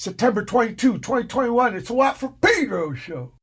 September 22, 2021. It's a Watt from Pedro show.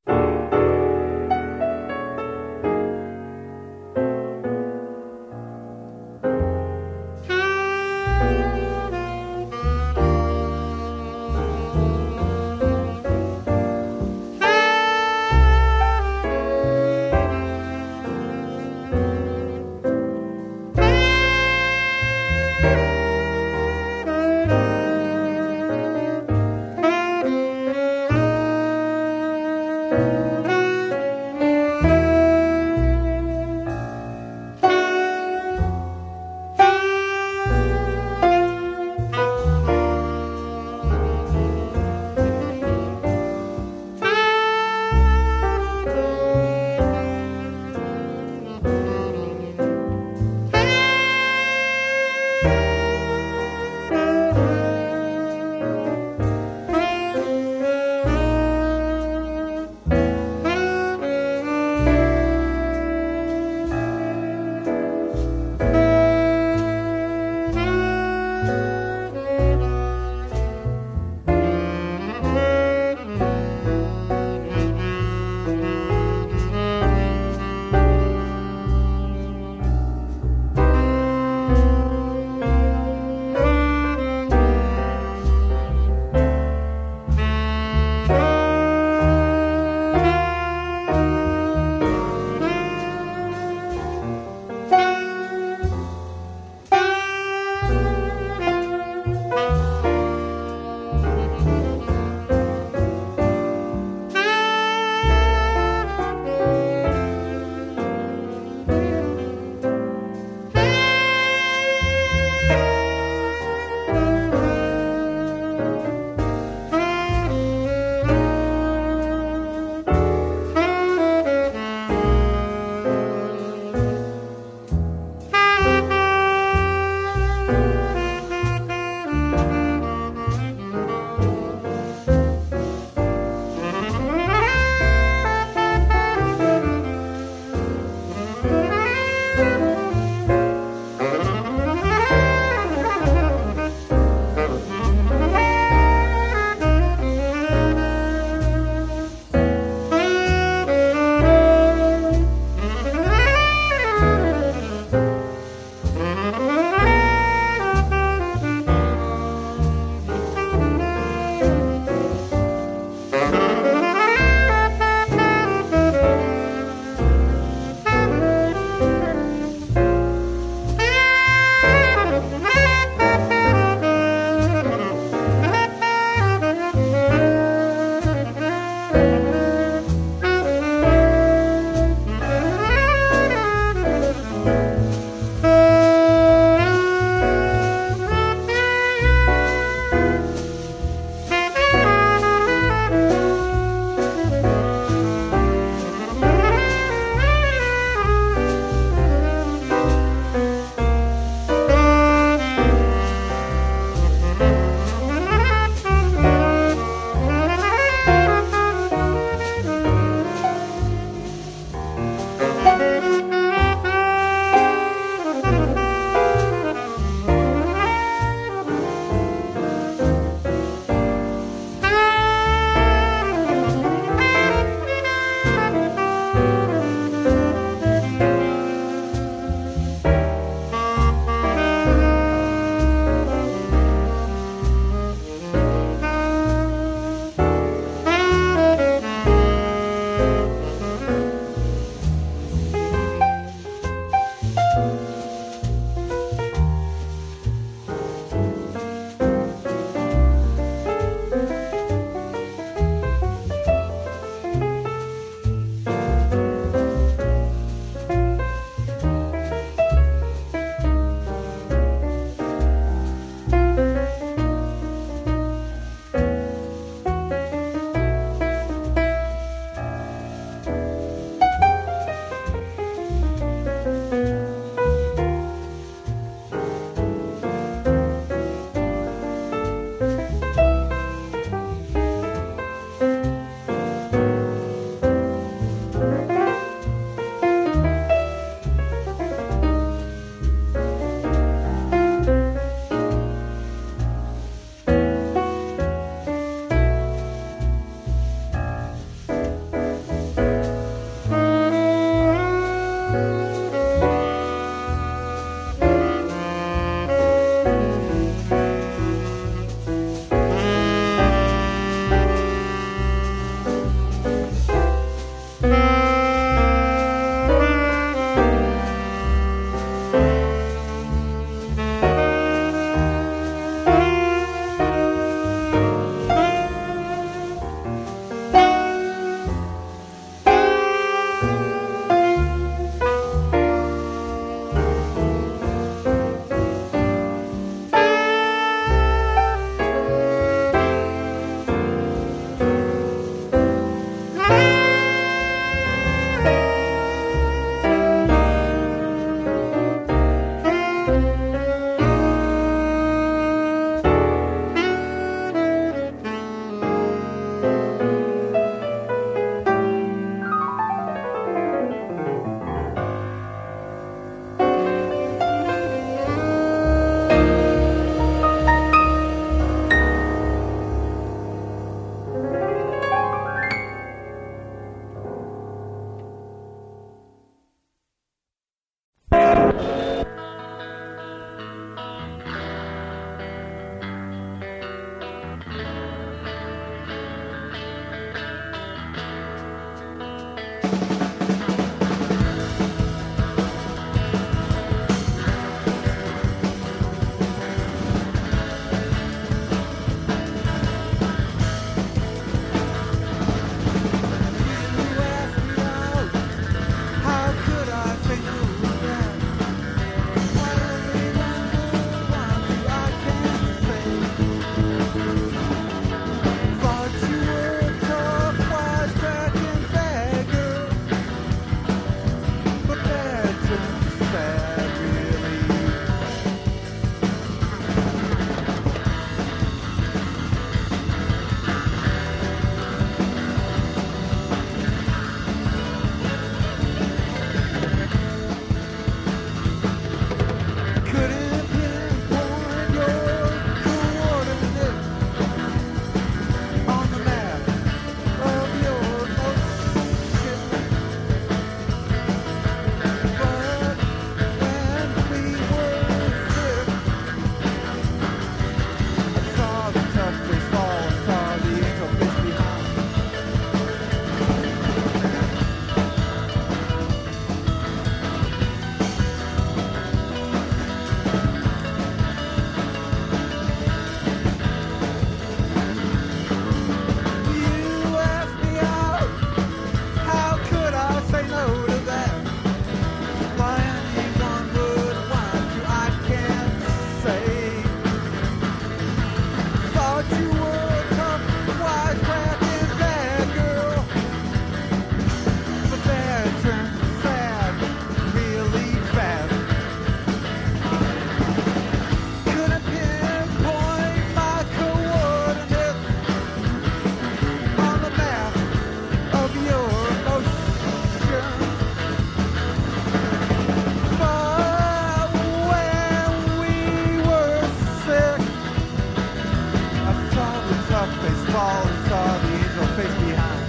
face fall and saw the angel face behind.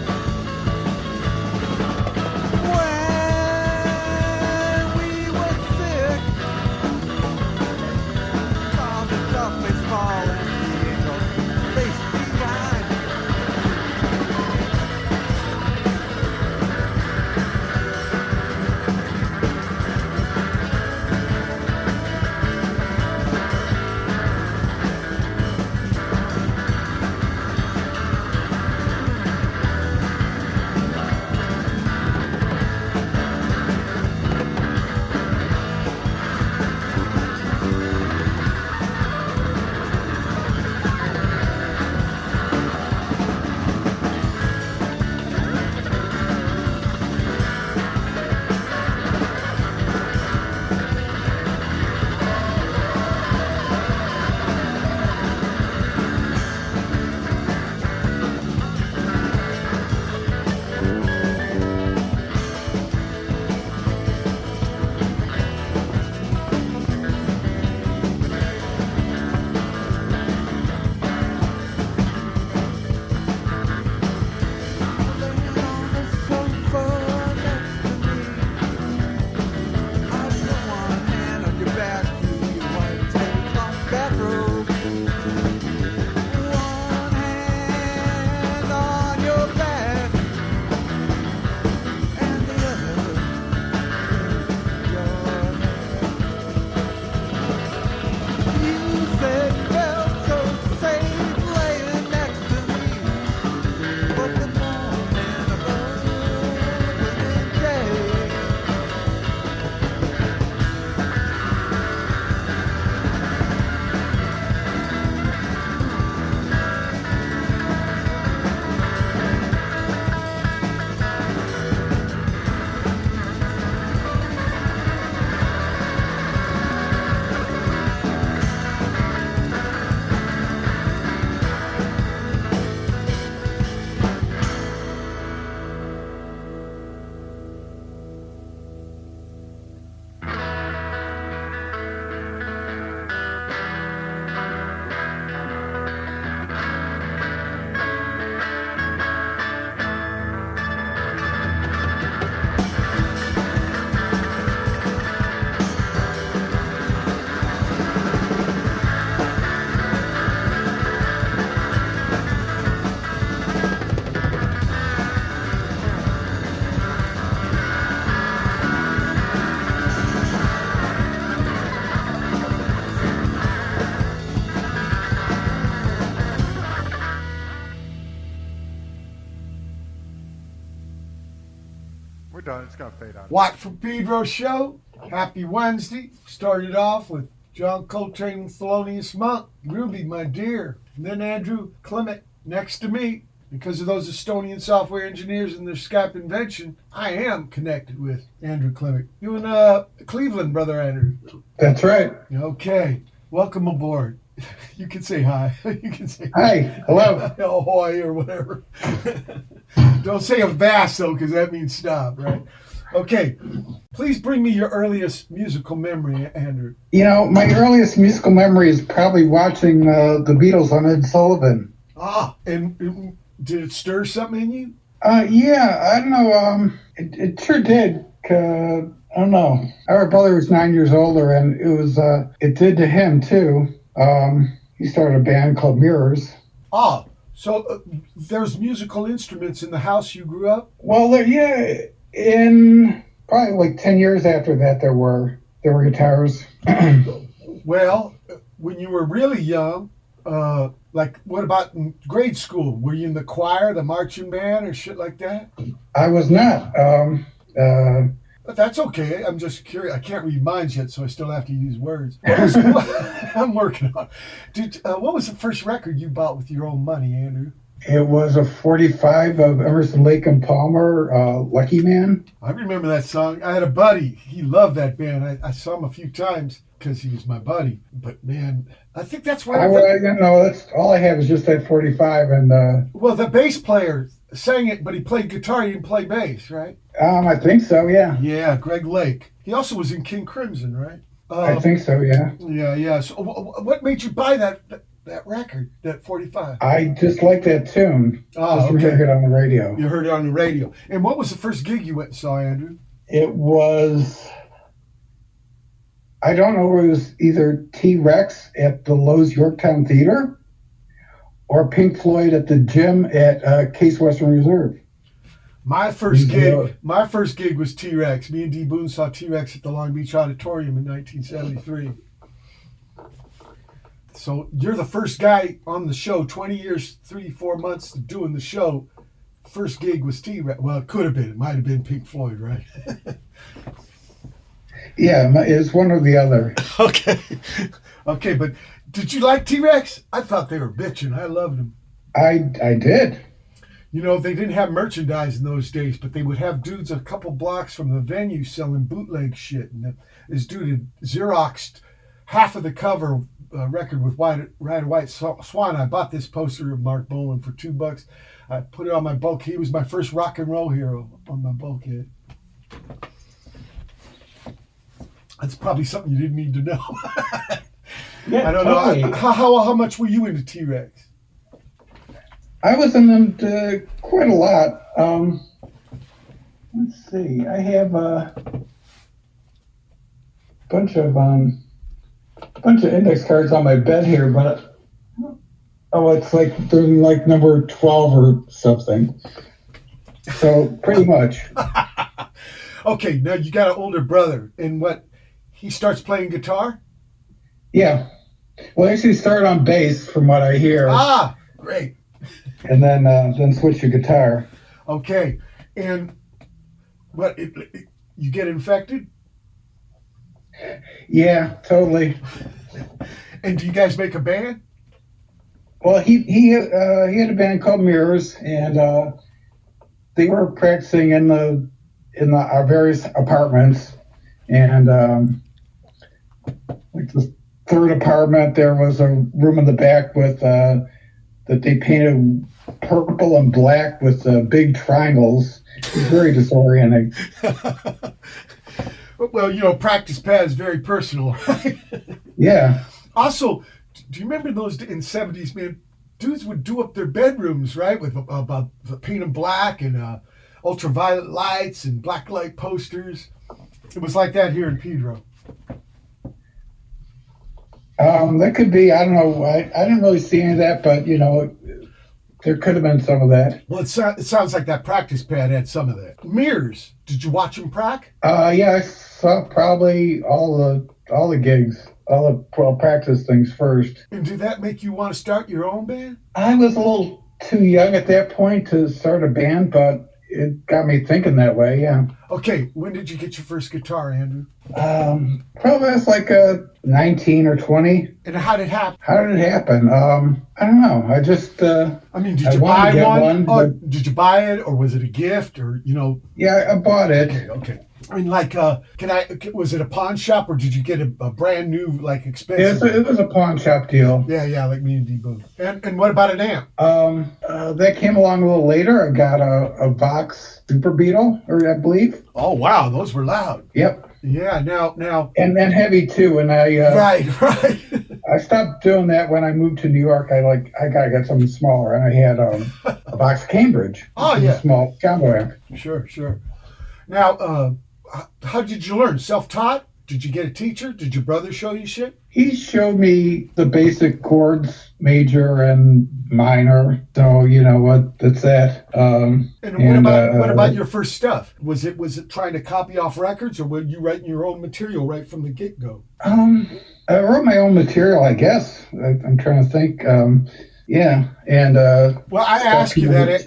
When we were sick, saw the tough face fall and the angel face behind. We're done. It's going to fade out. Watt from Pedro show. Happy Wednesday. Started off with John Coltrane and Thelonious Monk. Ruby, my dear. And then Andrew Clement next to me. Because of those Estonian software engineers and their Skype invention, I am connected with Andrew Clement. You in Cleveland, Brother Andrew? That's right. Okay. Welcome aboard. You can say hi. You can say hi. Hello. Ahoy or whatever. Don't say avast though, because that means stop, right? Okay. Please bring me your earliest musical memory, Andrew. You know, my earliest musical memory is probably watching the Beatles on Ed Sullivan. Ah, and did it stir something in you? Yeah, I don't know. It sure did. I don't know. Our brother was 9 years older, and it did to him too. He started a band called Mirrors. Ah, so there's musical instruments in the house you grew up? Well, yeah, in probably like 10 years after that, there were guitars. Well, when you were really young, like what about in grade school? Were you in the choir, the marching band, or shit like that? I was not. But that's okay. I'm just curious. I can't read minds yet, so I still have to use words. I'm working on it. What was the first record you bought with your own money, Andrew? It was a 45 of Emerson, Lake and Palmer, Lucky Man. I remember that song. I had a buddy. He loved that band. I saw him a few times because he was my buddy. But, man, I think that's why... that's all I have is just that 45. And well, the bass player sang it, but he played guitar. He didn't play bass, right? I think so, yeah. Yeah, Greg Lake. He also was in King Crimson, right? I think so, yeah. Yeah. So what made you buy that that record, that 45? I just like that tune. Oh, Just from okay. hearing it on the radio. You heard it on the radio. And what was the first gig you went and saw, Andrew? It was, I don't know, it was either T-Rex at the Lowe's Yorktown Theater or Pink Floyd at the gym at Case Western Reserve. My first Yeah. gig was T-Rex. Me and D. Boone saw T-Rex at the Long Beach Auditorium in 1973. So you're the first guy on the show, 20 years, 3-4 months doing the show. First gig was T-Rex. Well, it could have been. It might have been Pink Floyd, right? Yeah, it's one or the other. Okay. Okay, but did you like T-Rex? I thought they were bitching. I loved them. I did. You know, they didn't have merchandise in those days, but they would have dudes a couple blocks from the venue selling bootleg shit. And this dude had Xeroxed half of the cover record with Ride a White Swan. I bought this poster of Mark Bolan for $2. I put it on my bulkhead. He was my first rock and roll hero on my bulkhead. That's probably something you didn't need to know. Yeah, I don't know. How much were you into T-Rex? I was in them quite a lot. Let's see. I have a bunch of index cards on my bed here, but it's like they're like number 12 or something. So pretty much. Okay, now you got an older brother, and what? He starts playing guitar? Yeah. Well, actually started on bass from what I hear, Ah, great. and then switched to guitar. Okay, and what? You get infected? Yeah, totally. And do you guys make a band? Well, he had a band called Mirrors, and they were practicing in our various apartments, and like the third apartment, there was a room in the back with that they painted purple and black with big triangles. It was very disorienting. Well, you know, practice pad is very personal, right? Yeah. Also, do you remember those in the 70s, man? Dudes would do up their bedrooms, right, with paint them black and ultraviolet lights and black light posters. It was like that here in Pedro. That could be. I don't know. I didn't really see any of that, but there could have been some of that. Well, it sounds like that practice pad had some of that. Mirrors, did you watch them prac? Yeah, I saw probably all the gigs, all the practice things first. And did that make you want to start your own band? I was a little too young at that point to start a band, but it got me thinking that way. Yeah. Okay, when did you get your first guitar, Andrew? Probably I was like 19 or 20. And how did it happen? How did it happen? I don't know. I just I mean, did I you wanted buy to get one? but- Did you buy it, or was it a gift, or yeah, I bought it. Okay. I mean, like, was it a pawn shop, or did you get a brand new, like, Yeah, expensive? it was a pawn shop deal. Yeah, like me and D-Boone. And what about an amp? That came along a little later. I got a Vox Super Beetle, or I believe. Oh, wow, those were loud. Yep. Yeah, now. And then heavy too. And Right. I stopped doing that when I moved to New York. I gotta get something smaller, and I had a Vox Cambridge. Oh, which is yeah. a small combo amp. Sure. Now, how did you learn? Self-taught? Did you get a teacher? Did your brother show you shit? He showed me the basic chords, major and minor. So that's that. And what about your first stuff? Was it trying to copy off records, or were you writing your own material right from the get-go? I wrote my own material, I guess. I'm trying to think. Yeah, and well, I ask you that,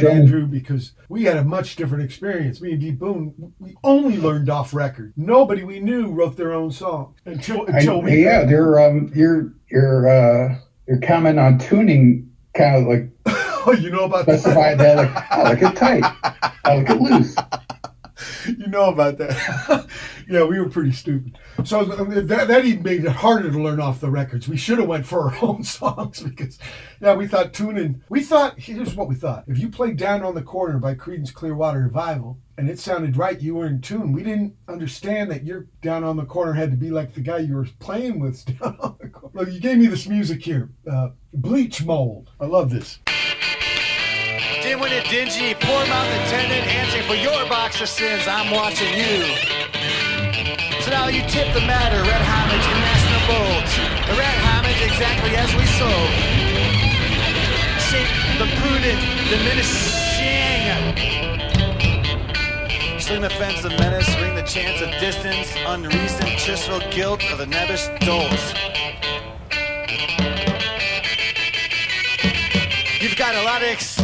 Sure. Andrew, because we had a much different experience. Me and D. Boone, we only learned off record. Nobody we knew wrote their own songs until we. Yeah, your comment on tuning kind of like Oh, you know about specified that. Like, I like it tight. I like it loose. You know about that. Yeah, we were pretty stupid. So that even made it harder to learn off the records. We should have went for our own songs because, yeah, we thought here's what we thought. If you played Down on the Corner by Creedence Clearwater Revival and it sounded right, you were in tune. We didn't understand that your Down on the Corner had to be like the guy you were playing with down on the corner. Look, you gave me this music here. Bleach Mold. I love this. Dim-witted, dingy, poor mouth attendant, answering for your box of sins. I'm watching you. So now you tip the matter, red homage, international bolt. The red homage exactly as we sold. Shape the prudent, diminishing. Sling the fence of menace, ring the chance of distance, unreasoned, chisel guilt of the nebbish dolts. You've got a lot of excuses.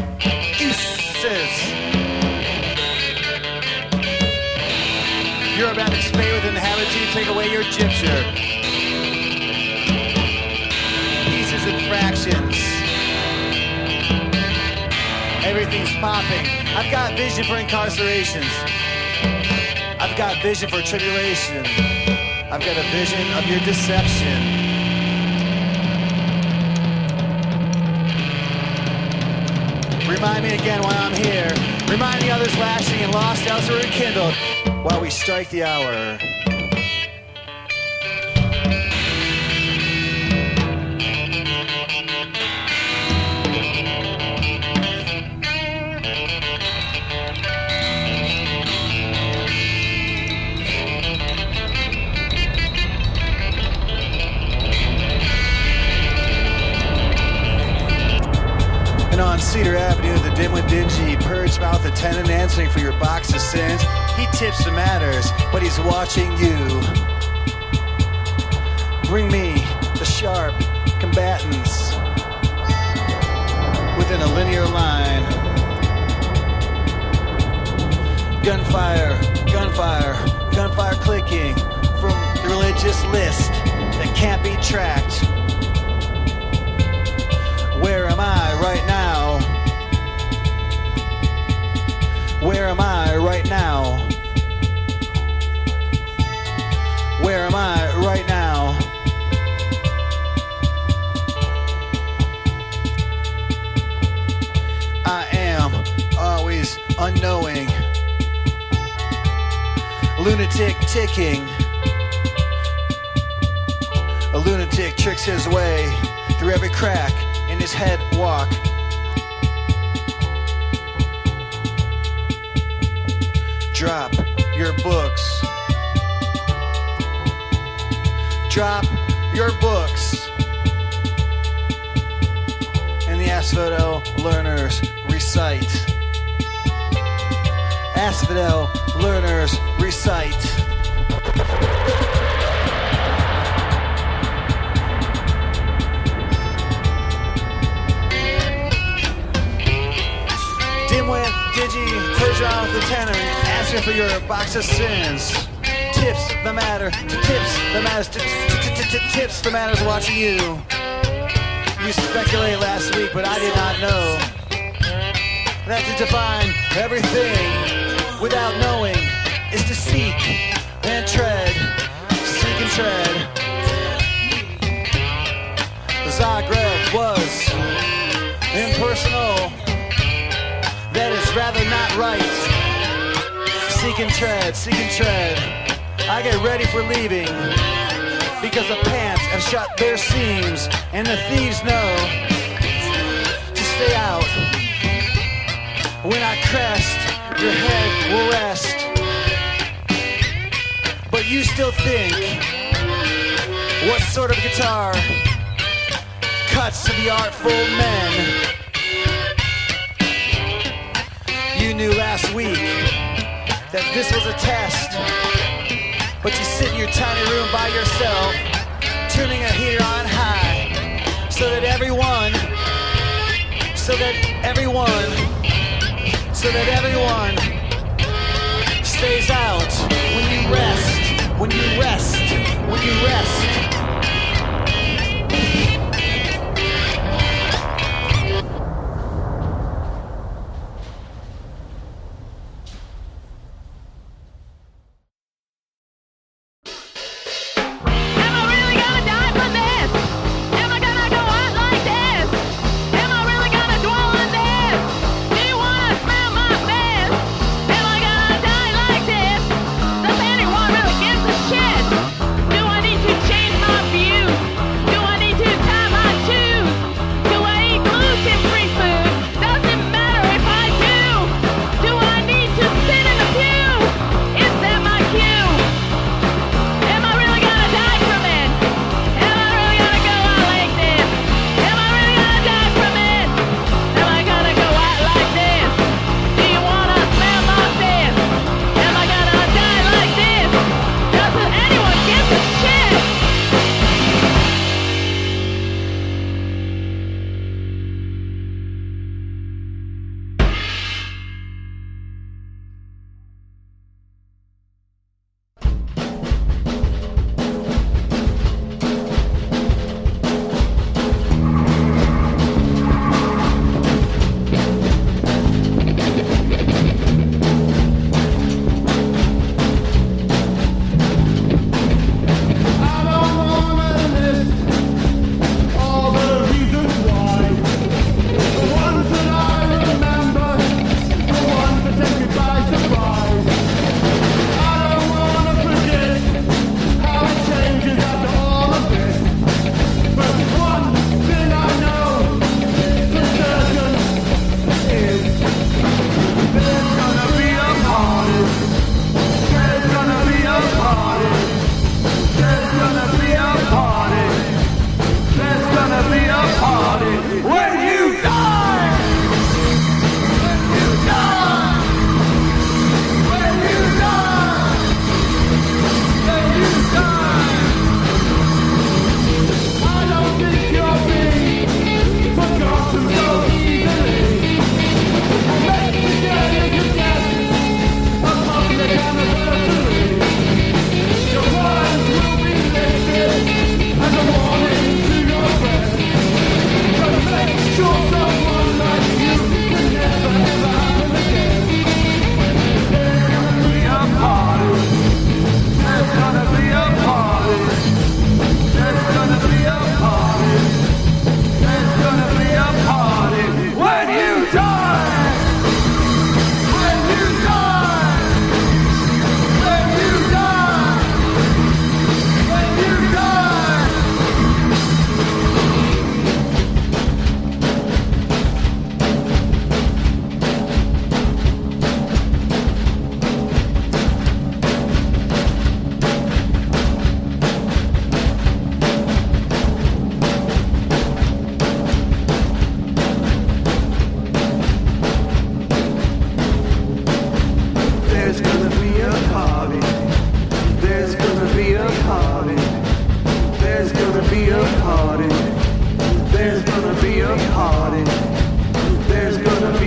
You're about to spay with inhabitude, take away your gypture. Pieces and fractions. Everything's popping. I've got vision for incarcerations. I've got vision for tribulation. I've got a vision of your deception. Remind me again why I'm here. Remind the others lashing and lost elsewhere rekindled while we strike the hour. On Cedar Avenue, the dim with dingy, purge mouth attendant answering for your box of sins. He tips the matters, but he's watching you. Bring me the sharp combatants within a linear line. Gunfire, gunfire, gunfire clicking from the religious list that can't be tracked. Where am I right now? Where am I right now? Where am I right now? I am always unknowing. Lunatic ticking. A lunatic tricks his way through every crack in his head walk. Drop your books. Drop your books. And the Asphodel learners recite. Asphodel learners recite. Dimwit, Digi, purge off the tenor, answer for your box of sins. Tips the matter, tips the matters, tips the matters watching you. You speculated last week, but I did not know that to define everything without knowing is to seek and tread, seek and tread. Zagreb was impersonal. That is rather not right. Seek and tread, seek and tread. I get ready for leaving because the pants have shut their seams and the thieves know to stay out. When I crest, your head will rest. But you still think, what sort of guitar cuts to the artful men? You knew last week that this was a test, but you sit in your tiny room by yourself, turning a heater on high, so that everyone stays out when you rest, when you rest, when you rest.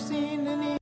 I've seen any.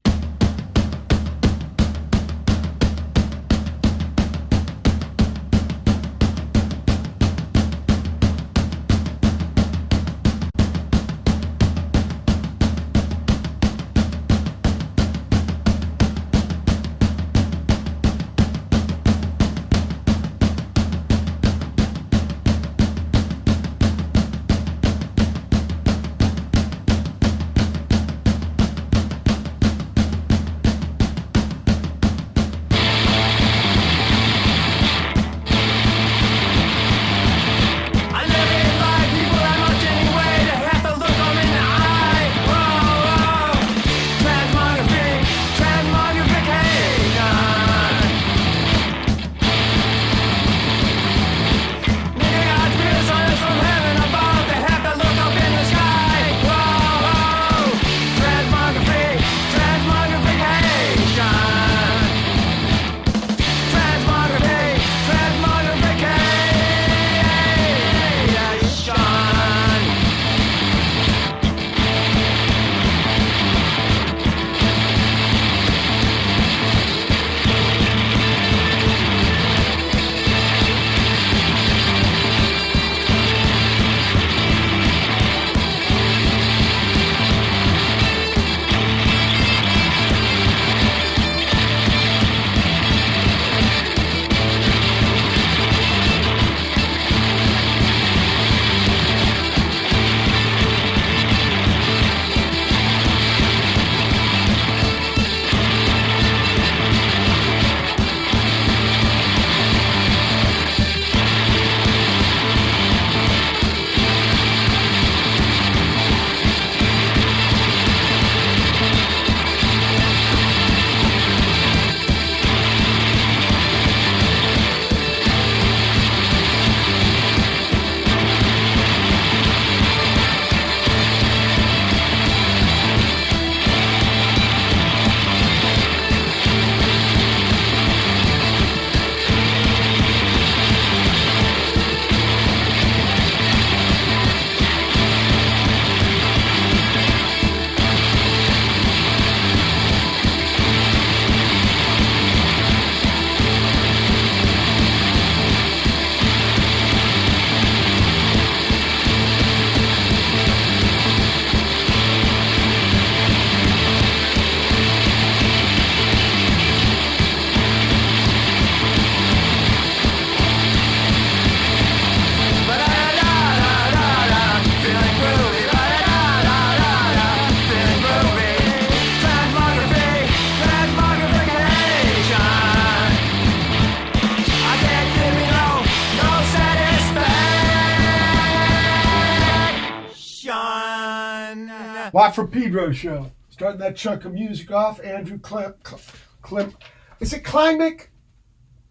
Watt from Pedro show. Starting that chunk of music off, Andrew Klim. Is it Klimek?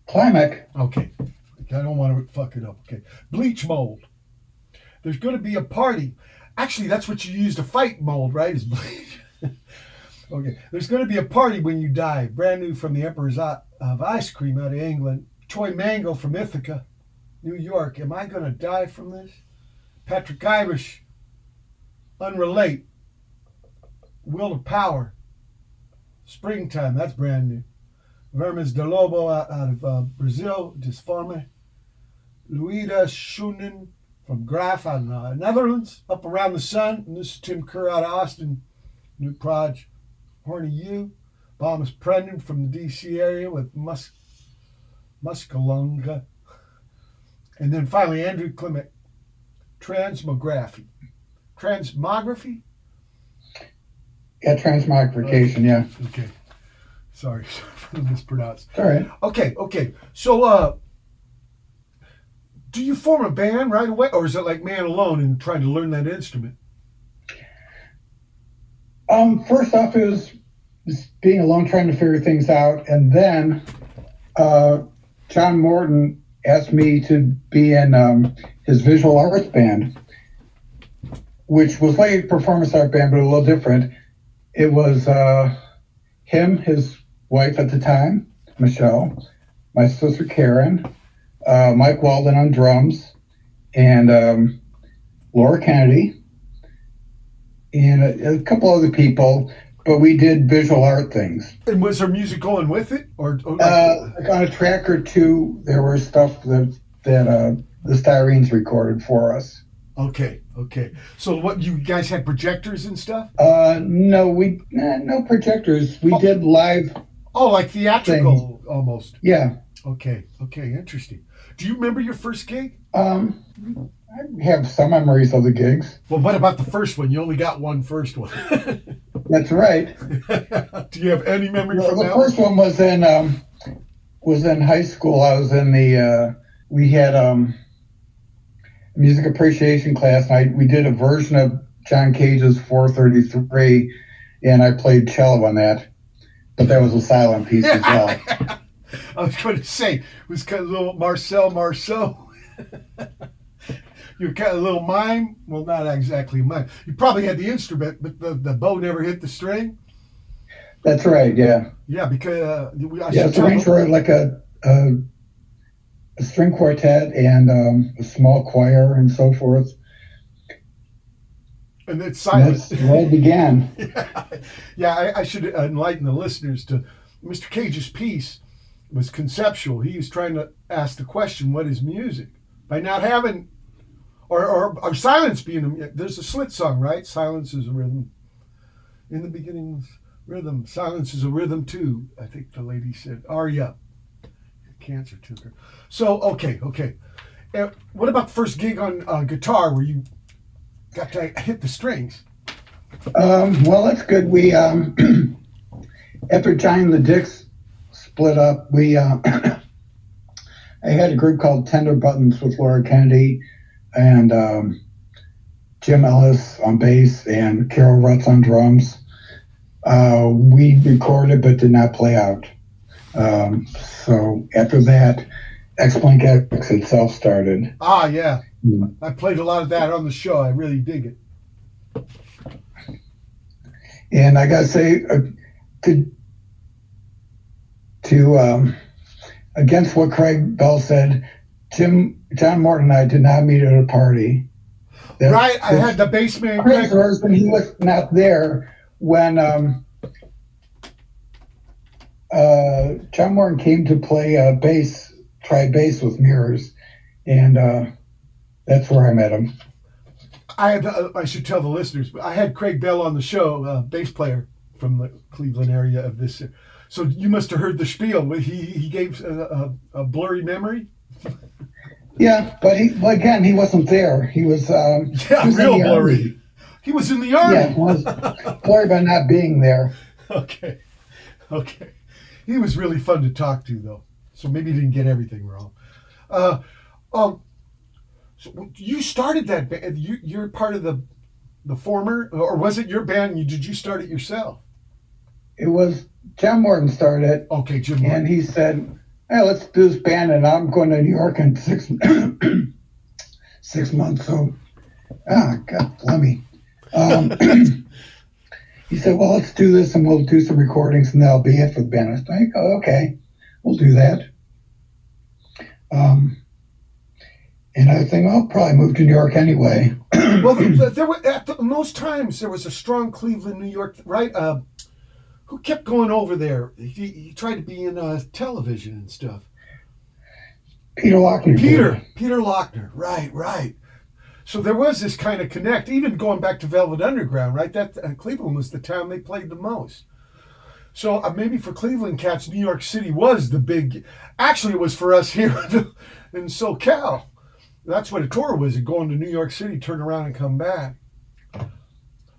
Klimek. Okay. I don't want to fuck it up. Okay. Bleach mold. There's going to be a party. Actually, that's what you use to fight mold, right? Is bleach. Okay. There's going to be a party when you die. Brand new from the Emperor's of Ice Cream out of England. Toy Mango from Ithaca, New York. Am I going to die from this? Patrick Irish. Unrelate. Will to Power. Springtime. That's brand new. Vermes de Lobo out of Brazil. Disforme. Luida Schunen from Graf out in Netherlands. Up Around the Sun. And this is Tim Kerr out of Austin. New proj. Horny U. Bombus Prendon from the DC area with Muscalonga. And then finally Andrew Klimek. Transmography. Transmography? Yeah, transmogrification, yeah. Okay. Sorry for the mispronounced. All right. Okay. So, do you form a band right away? Or is it like Man Alone and trying to learn that instrument? First off, it was just being alone, trying to figure things out. And then John Morton asked me to be in his visual arts band, which was like a performance art band, but a little different. It was him, his wife at the time, Michelle, my sister Karen, Mike Walden on drums, and Laura Kennedy, and a couple other people. but we did visual art things. And was there music going with it, or Like on a track or two, there was stuff that the Styrenes recorded for us. Okay. So what, you guys had projectors and stuff? No, no projectors. We did live. Oh, like theatrical almost. Yeah. Okay, interesting. Do you remember your first gig? I have some memories of the gigs. Well, what about the first one? You only got one first one. That's right. Do you have any memory Well, from the that first one was in high school. I was in we had music appreciation class, and we did a version of John Cage's 433, and I played cello on that. But that was a silent piece as well. I was going to say, it was kind of a little Marcel. You're kind of a little mime. Well, not exactly a mime. You probably had the instrument, but the bow never hit the string. That's right, yeah. Yeah, because it's arranged for like a string quartet and a small choir and so forth. And it's silent. That's where it began. Yeah, I should enlighten the listeners to Mr. Cage's piece was conceptual. He was trying to ask the question, what is music? By not having, or silence being, there's a Slit song, right? Silence is a rhythm. In the beginning was rhythm. Silence is a rhythm too, I think the lady said. Aria. Cancer took her. So, okay. What about the first gig on guitar where you got to hit the strings? Well, that's good. We, after Johnny and the Dicks split up, we, I had a group called Tender Buttons with Laura Kennedy and Jim Ellis on bass and Carol Rutz on drums. We recorded but did not play out. So after that, X-Blink X itself started. Ah, yeah. I played a lot of that on the show. I really dig it. And I gotta say, against what Craig Bell said, John Morton and I did not meet at a party. Right, I had the bass man. Craig's husband, he was not there when John Morton came to play try bass with Mirrors, and that's where I met him. I should tell the listeners, but I had Craig Bell on the show, bass player from the Cleveland area of this. So you must have heard the spiel. He gave a blurry memory. Yeah, but he wasn't there. He was real blurry. Army. He was in the army. Yeah, was blurry by not being there. Okay. He was really fun to talk to, though. So maybe he didn't get everything wrong. So you started that band. You're part of the former, or was it your band? Did you start it yourself? It was John Morton started it. Okay, Jim Morton. And he said, "Hey, let's do this band, and I'm going to New York in 6 months." So, God, let me. He said, "Well, let's do this, and we'll do some recordings, and that'll be it for the band." I was like, "Oh, okay, we'll do that." And I think I'll probably move to New York anyway. Well, there were in those times there was a strong Cleveland, New York, right? Who kept going over there? He tried to be in television and stuff. Peter Lochner. Peter Lochner. Right. So there was this kind of connect, even going back to Velvet Underground, right? That Cleveland was the town they played the most. So maybe for Cleveland cats, New York City was the big. Actually, it was for us here in SoCal. That's what a tour was, going to New York City, turn around and come back.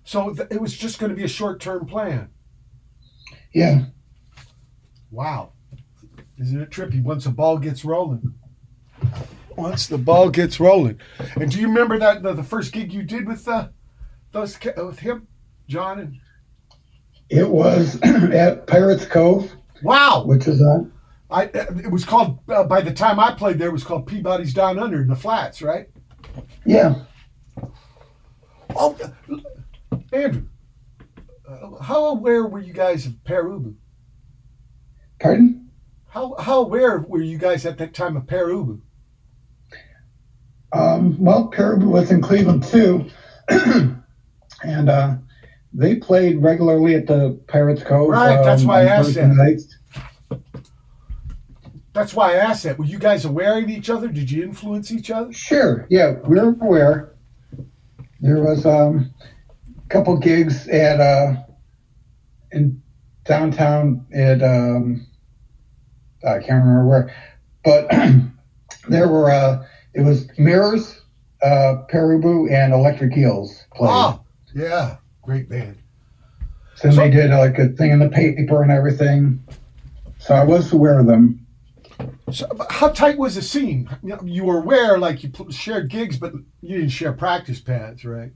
So it was just going to be a short-term plan. Yeah. Wow. Isn't it trippy once the ball gets rolling? Once the ball gets rolling. And do you remember that the first gig you did with with him, John? And it was at Pirates Cove. Wow. Which is on. It was called, by the time I played there, it was called Peabody's Down Under in the Flats, right? Yeah. Oh, Andrew, how aware were you guys of Pere Ubu? Pardon? How aware were you guys at that time of Pere Ubu? Well, Pere Ubu was in Cleveland too. And They played regularly at the Pirates Cove. Right, that's why I on asked Thursday that. nights. That's why I asked that. Were you guys aware of each other? Did you influence each other? Sure. Yeah, we were aware. There was a couple gigs at in downtown at I can't remember where, but there were it was Mirrors, Paribu, and Electric Eels played. Oh, yeah. Great band. So they did like a thing in the paper and everything. So I was aware of them. So how tight was the scene? You were aware, like you shared gigs, but you didn't share practice pads, right?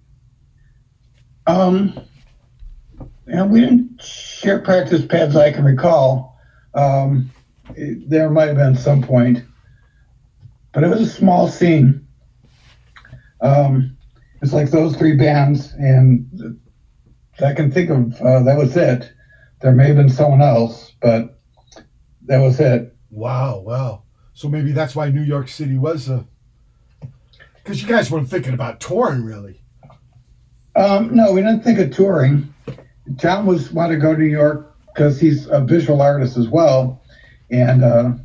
And we didn't share practice pads I can recall. There might have been some point, but it was a small scene. It's like those three bands, and I can think of that was it. There may have been someone else, but that was it. Wow. So maybe that's why New York City was because you guys weren't thinking about touring, really. No, we didn't think of touring. John wanted to go to New York because he's a visual artist as well, and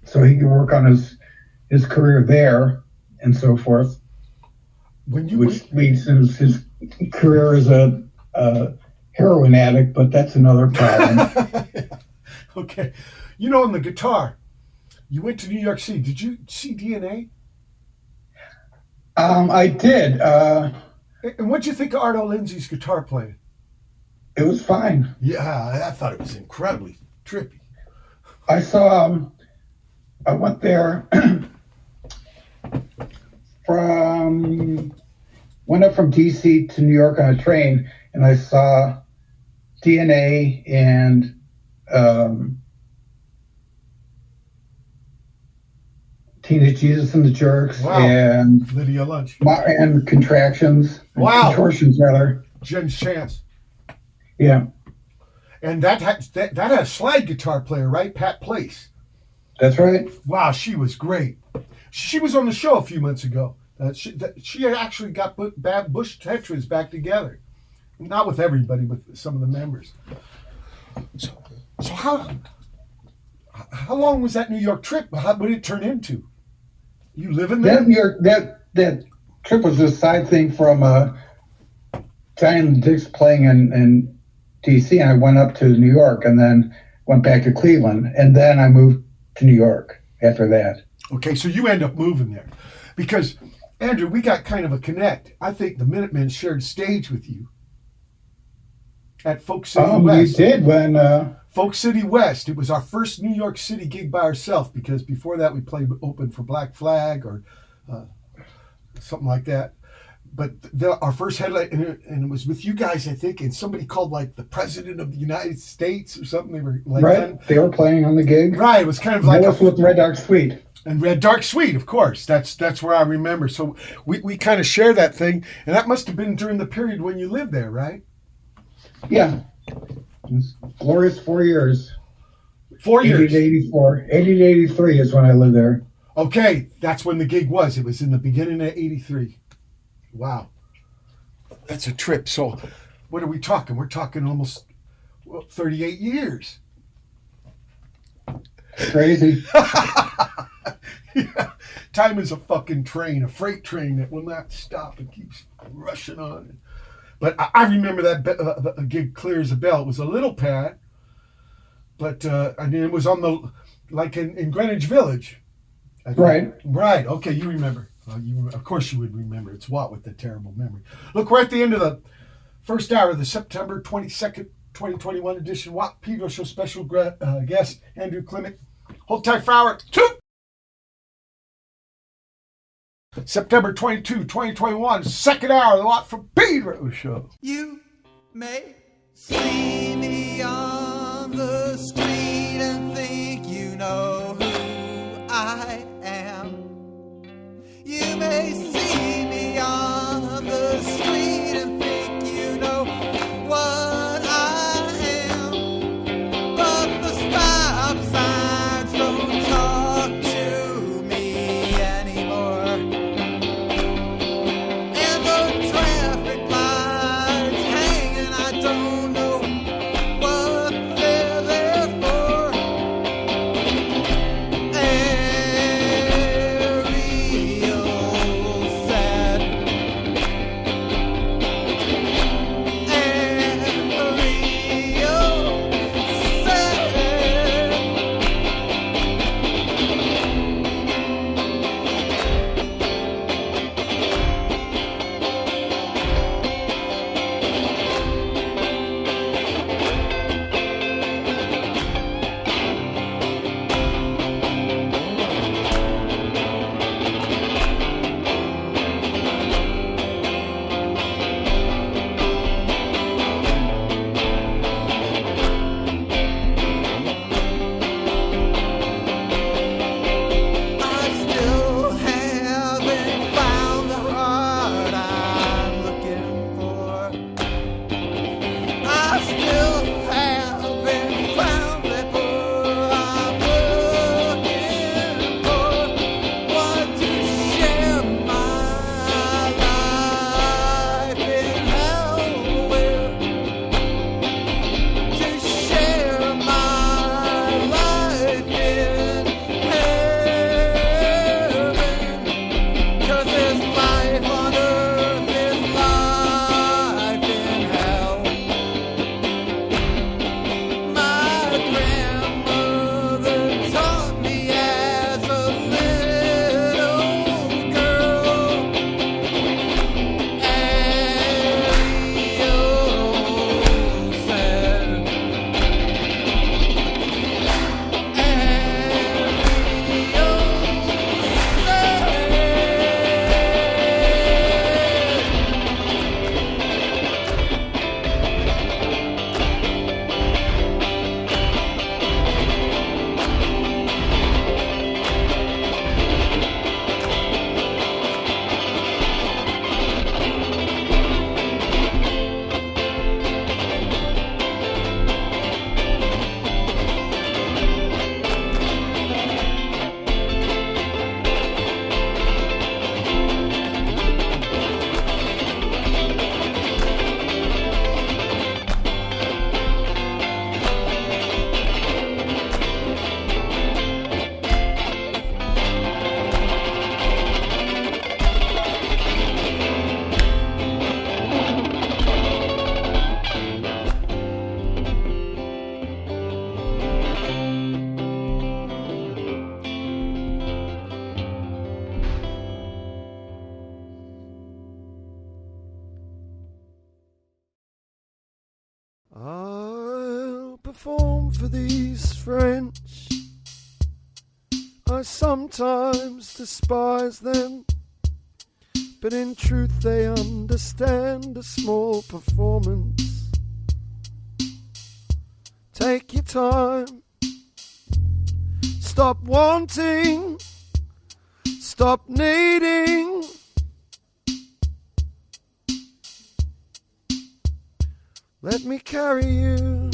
so he could work on his career there and so forth. Which leads to his career as a heroin addict, but that's another problem. Okay. You know, on the guitar, you went to New York City. Did you see DNA? I did. And what'd you think of Arto Lindsay's guitar playing? It was fine. Yeah, I thought it was incredibly trippy. I saw. I went there went up from DC to New York on a train, and I saw DNA and Teenage Jesus and the Jerks. Wow. And Lydia Lunch. And Contractions. Wow. Contortions, rather. Jen's Chance. Yeah. And that had a slide guitar player, right? Pat Place. That's right. Wow, she was great. She was on the show a few months ago. She had actually got Bad Bush Tetras back together. Not with everybody, with some of the members. So how long was that New York trip? What did it turn into? You living there? That trip was a side thing from Giant and Dicks playing in DC, and I went up to New York and then went back to Cleveland, and then I moved to New York after that. Okay, so you end up moving there. Because, Andrew, we got kind of a connect. I think the Minutemen shared stage with you at Folk City West. We did when... Folk City West. It was our first New York City gig by ourselves, because before that we played open for Black Flag or something like that. But our first headline, and it was with you guys, I think, and somebody called like the President of the United States or something. They were like, right, they were playing on the gig. Right, it was kind of like with Red Dark Suite. And Red Dark Suite, of course. That's where I remember. So we kind of share that thing, and that must have been during the period when you lived there, right? Yeah. It was glorious 4 years. 4 years. 80 to 84. 80 to 83 is when I lived there. Okay, that's when the gig was. It was in the beginning of 83. Wow. That's a trip. So what are we talking? We're talking almost 38 years. Crazy. Yeah. Time is a fucking train, a freight train that will not stop and keeps rushing on. But I remember that gig clear as a bell. It was a little pad, but I mean, it was on the, like in Greenwich Village. Right. Right. Okay, you remember. Of course you would remember. It's Watt with the terrible memory. Look, we're at the end of the first hour of the September 22nd, 2021 edition Watt Pedro Show special guest, Andrew Klimek. Hold tight for hour 2. September 22, 2021, second hour of the Watt from Pedro Show. You may see me on the street and think you know who I am. You may see me on the street and think you know what I am. But the stop signs don't talk to me anymore. And the traffic lights hanging, I come for these French. I sometimes despise them, but in truth they understand a small performance. Take your time. Stop wanting. Stop needing. Let me carry you.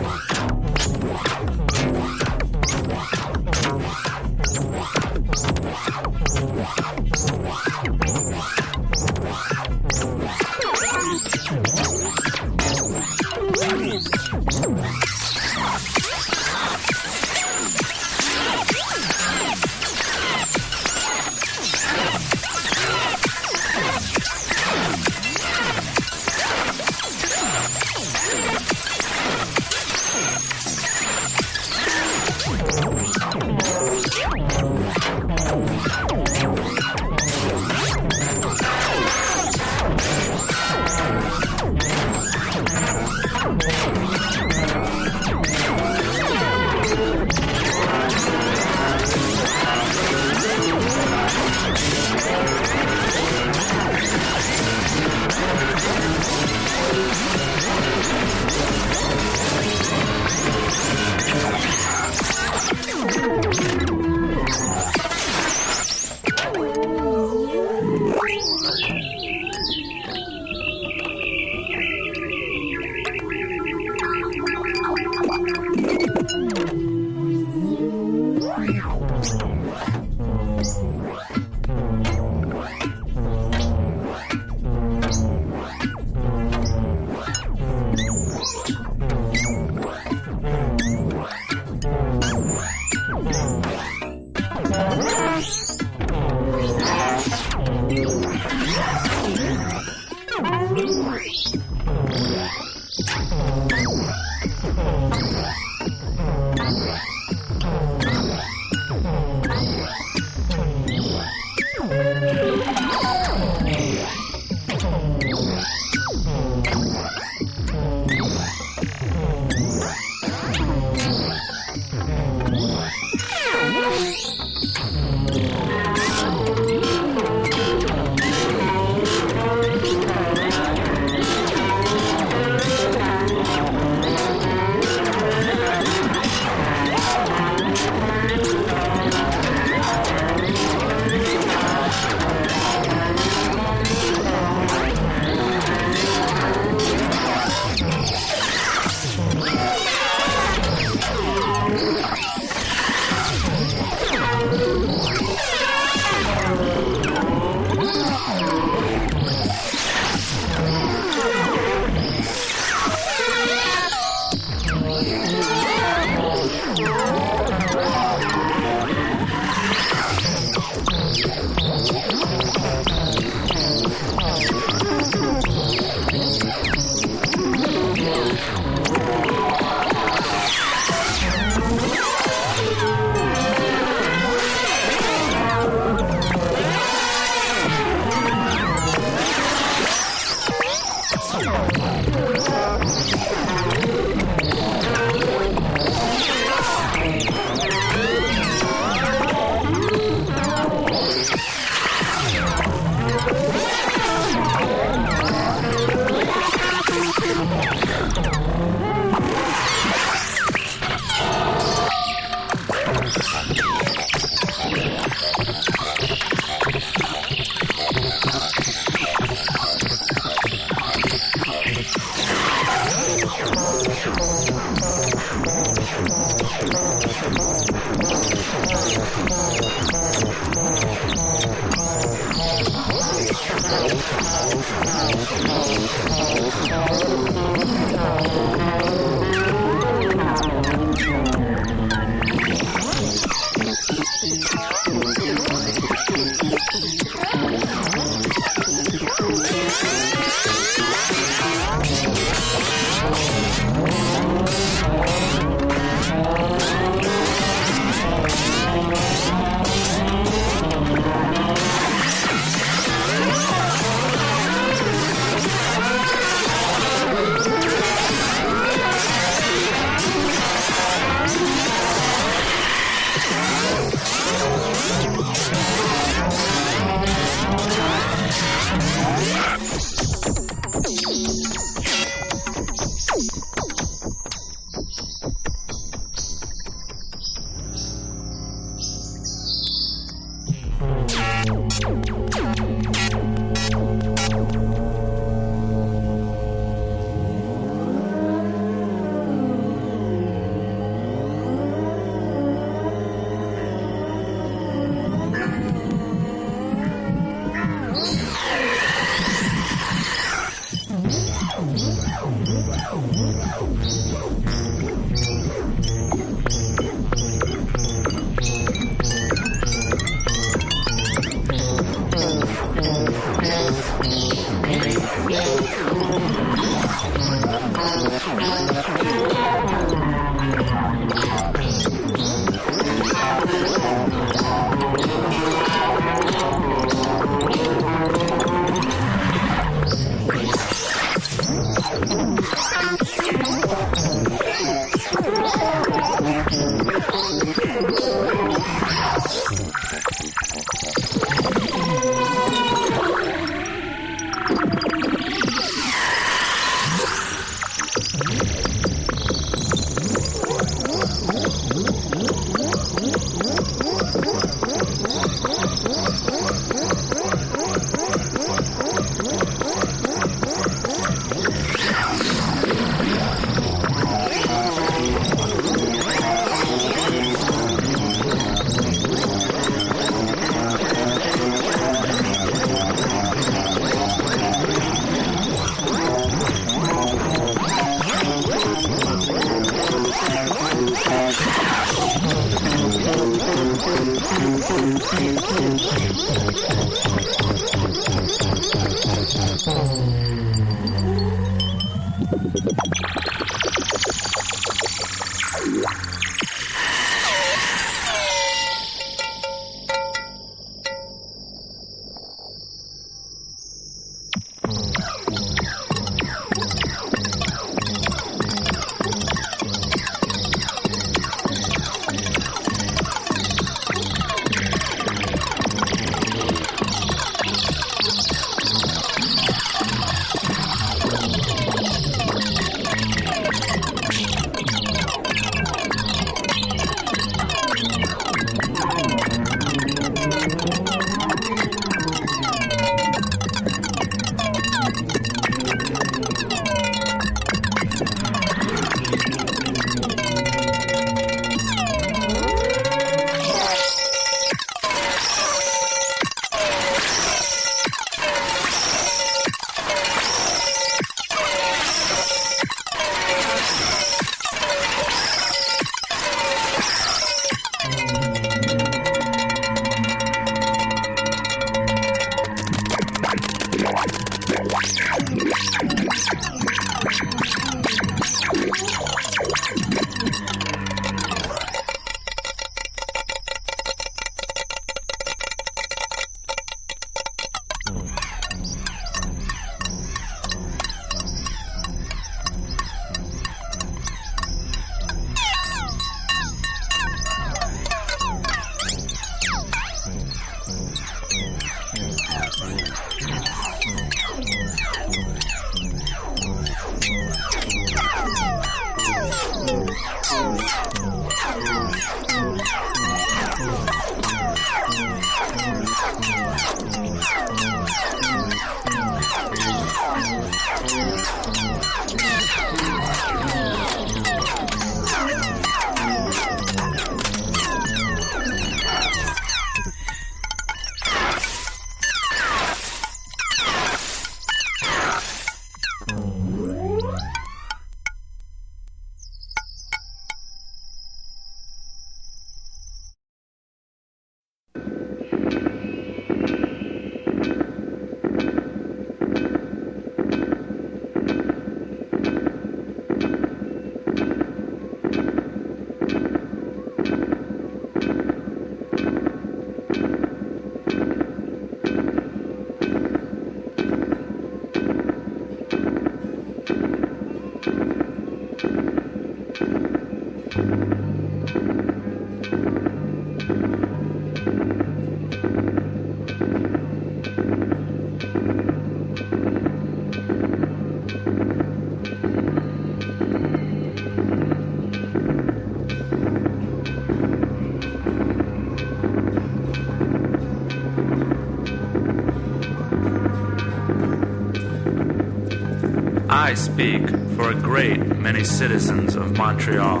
I speak for a great many citizens of Montreal.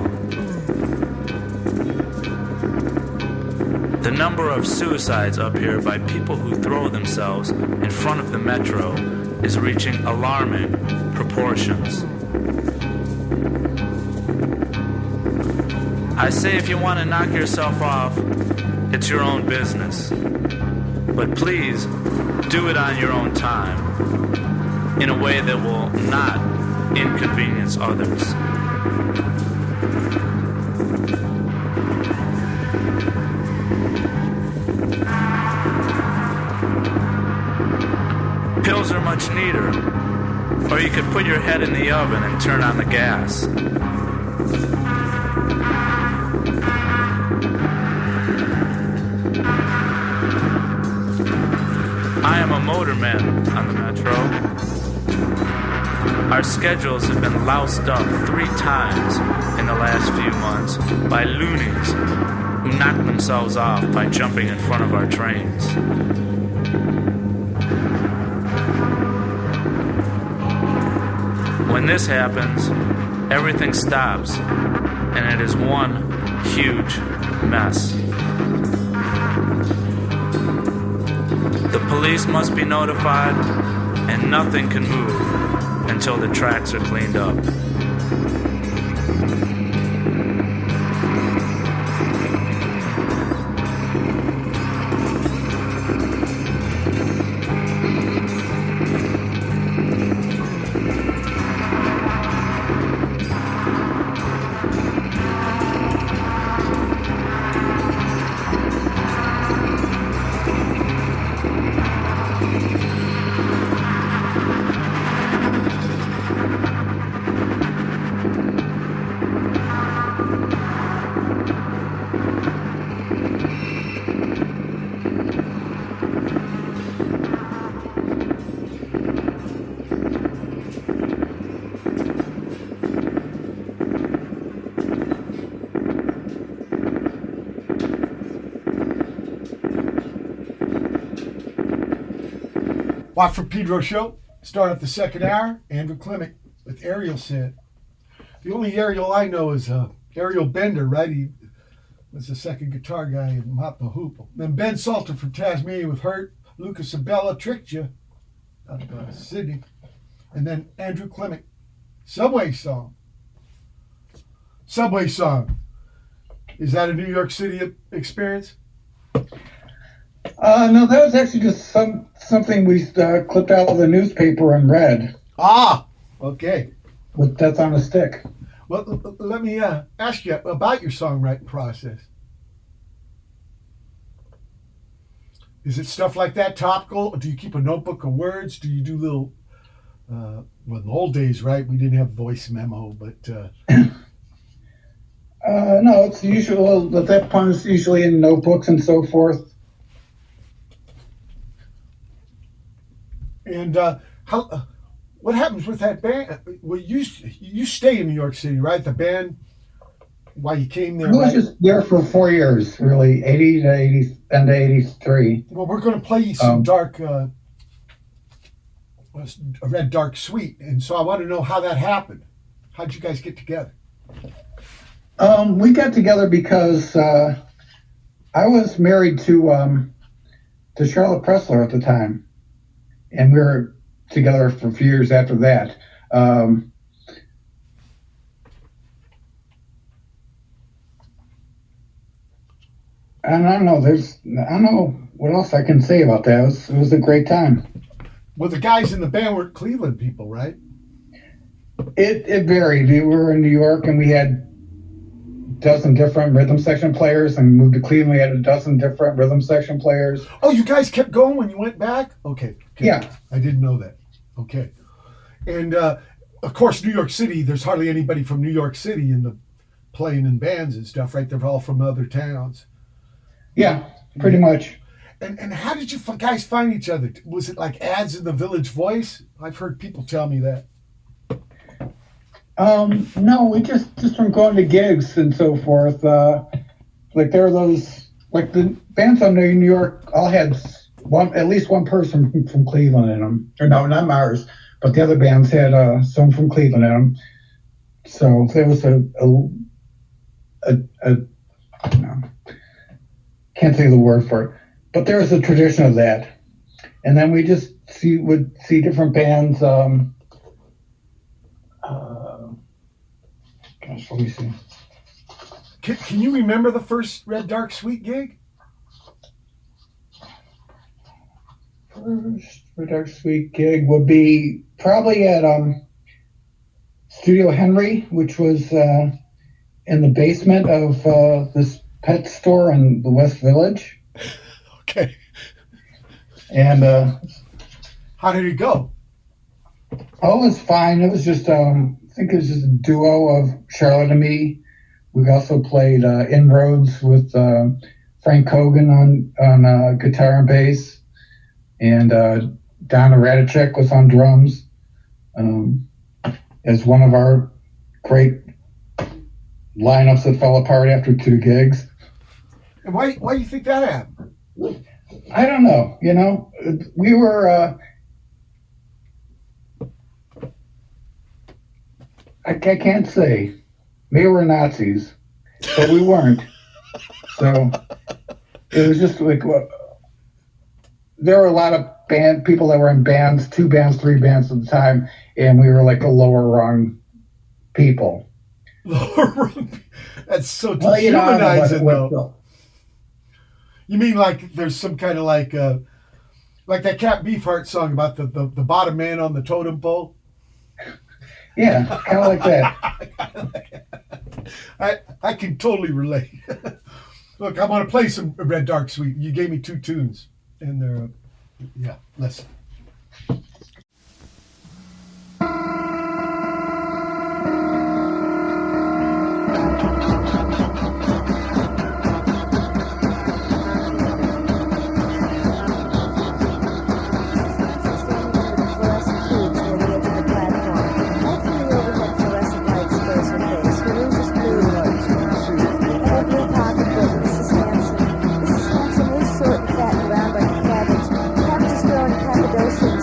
The number of suicides up here by people who throw themselves in front of the metro is reaching alarming proportions. I say if you want to knock yourself off, it's your own business. But please, do it on your own time, in a way that will not inconvenience others. Pills are much neater, or you could put your head in the oven and turn on the gas. I am a motorman on the metro. Our schedules have been loused up 3 times in the last few months by loonies who knock themselves off by jumping in front of our trains. When this happens, everything stops, and it is one huge mess. The police must be notified, and nothing can move until the tracks are cleaned up. Watt from Pedro show. Start up the second hour. Andrew Clement with Ariel said. The only Ariel I know is Ariel Bender, right? He was the second guitar guy in Mott the Hoople. Then Ben Salter from Tasmania with Hurt. Lucas Abella, Tricked You, out of Sydney. And then Andrew Clement, Subway Song. Subway Song. Is that a New York City experience? No, that was actually just something we clipped out of the newspaper and read. Ah, okay. With Death on a Stick. Well, let me ask you about your songwriting process. Is it stuff like that topical? Do you keep a notebook of words? Do you do little, well, in the old days, right, we didn't have voice memo, but... No, it's usual. That point is usually in notebooks and so forth. And how? What happens with that band? Well, you stay in New York City, right? The band, while you came there, I was right? just there for 4 years, really, 80 to 80, end to 83. Well, we're going to play you some dark, Red Dark Sweet, and so I want to know how that happened. How'd you guys get together? We got together because I was married to Charlotte Pressler at the time, and we were together for a few years after that. And I don't know what else I can say about that. It was a great time. Well, the guys in the band were Cleveland people, right? It varied. We were in New York, and we had dozen different rhythm section players, and moved to Cleveland. We had a dozen different rhythm section players. Oh, you guys kept going when you went back? Okay. Yeah. I didn't know that. Okay. And, of course, New York City, there's hardly anybody from New York City in the playing in bands and stuff, right? They're all from other towns. Yeah, pretty much. And how did you guys find each other? Was it like ads in the Village Voice? I've heard people tell me that. No, we just from going to gigs and so forth. Like there are those, like the bands on New York all had at least one person from Cleveland in them. Or no, not ours, but the other bands had some from Cleveland in them. So there was a can't think of the word for it, but there was a tradition of that. And then we just would see different bands. Gosh, let me see. Can you remember the first Red Dark Sweet gig? First Red Dark Sweet gig would be probably at Studio Henry, which was in the basement of this pet store in the West Village. Okay. And how did it go? Oh, it was fine. It was just I think it was just a duo of Charlotte and me. We also played Inroads with Frank Cogan on guitar and bass, and Donna Radicek was on drums as one of our great lineups that fell apart after 2 gigs. And why do you think that happened? I don't know. You know, we were. I can't say. Maybe we're Nazis, but we weren't. So it was just like there were a lot of people that were in bands, 2 bands, 3 bands at the time, and we were like the lower rung people. Lower rung. That's so Well, you know, dehumanizing, what, though. You mean like there's some kind of like that Cat Beefheart song about the bottom man on the totem pole? Yeah, kind of like that. I can totally relate. Look, I want to play some Red Dark Sweet. You gave me 2 tunes, and they're listen. Mrs. Hanson is short and fat and round like a cabbage. Cabbages grow in Cappadocia and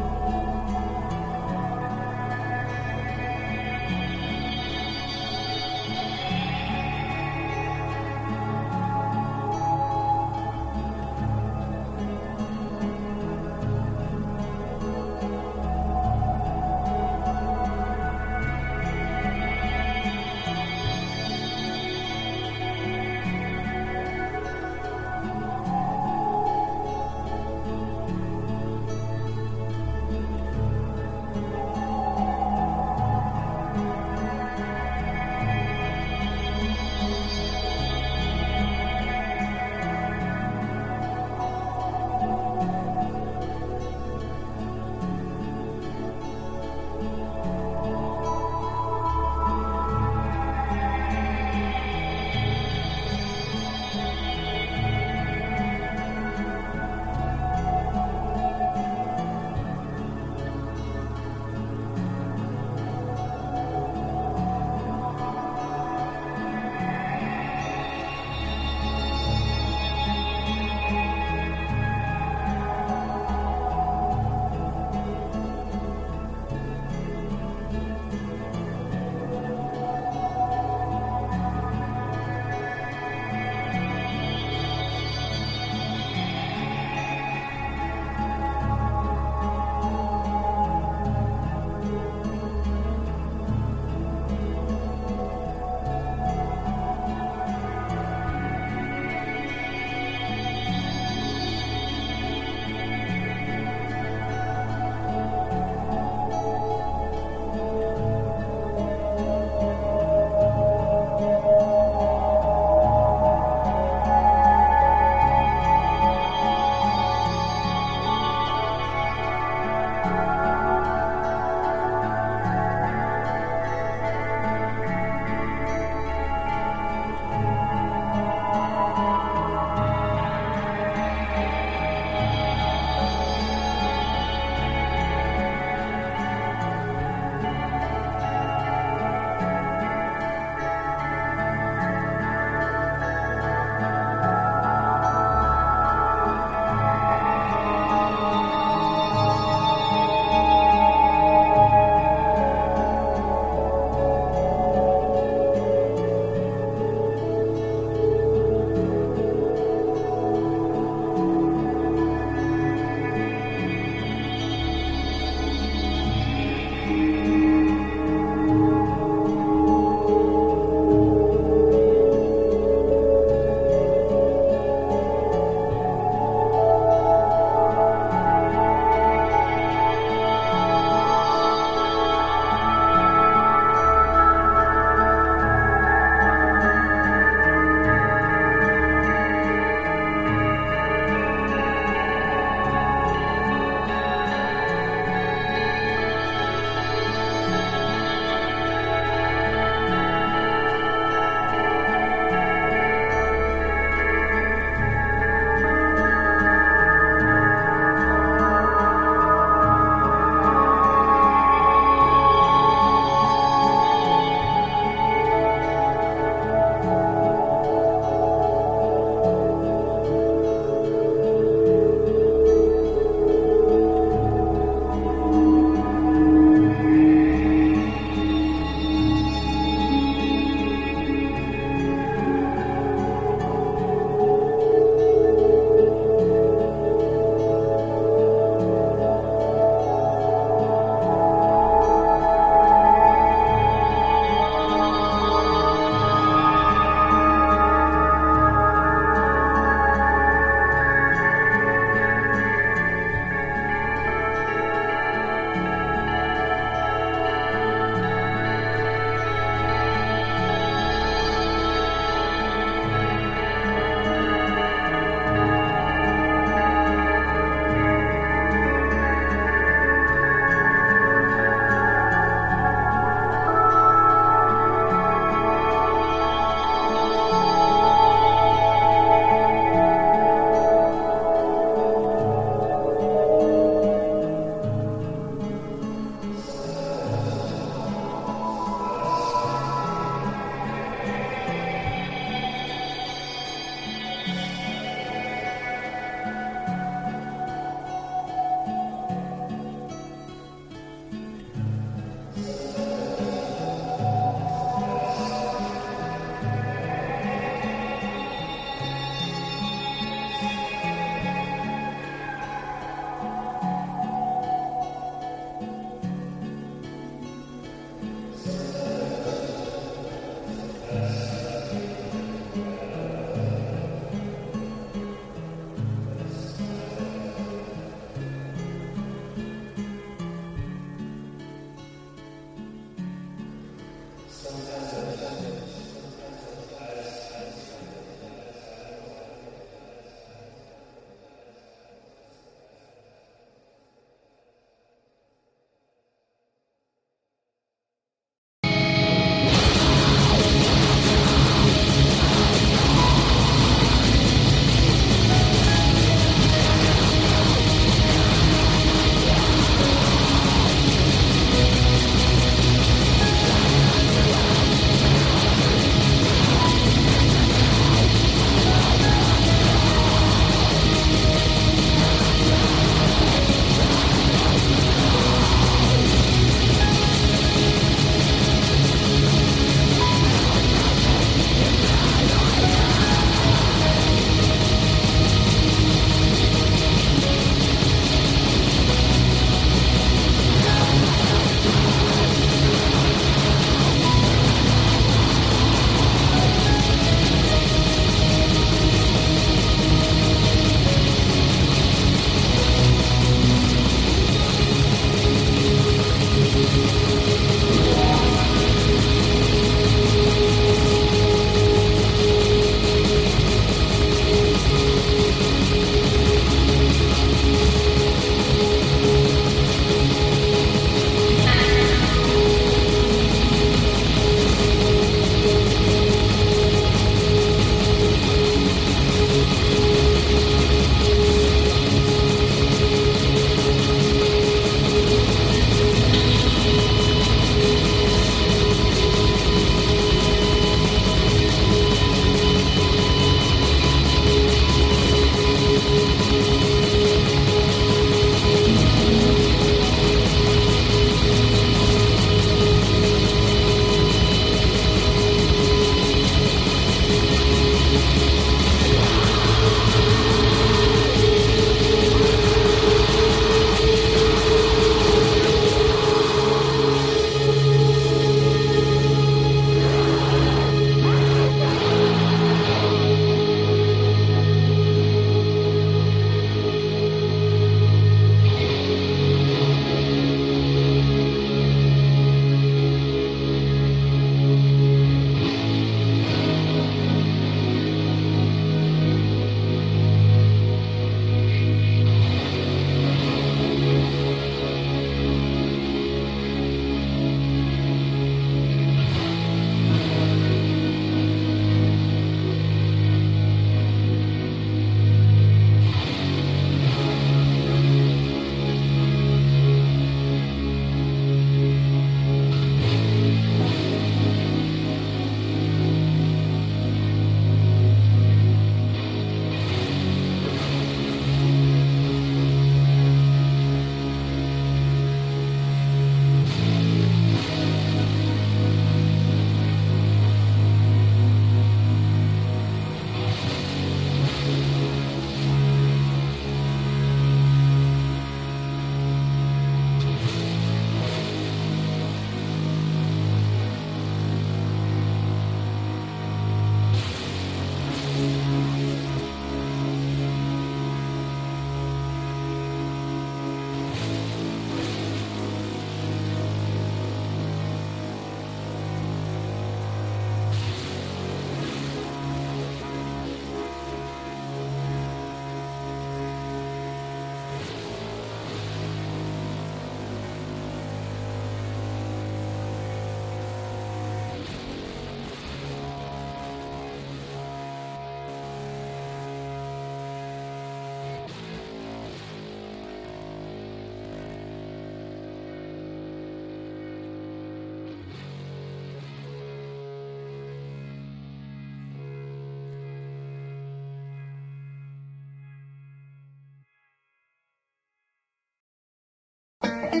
Oh,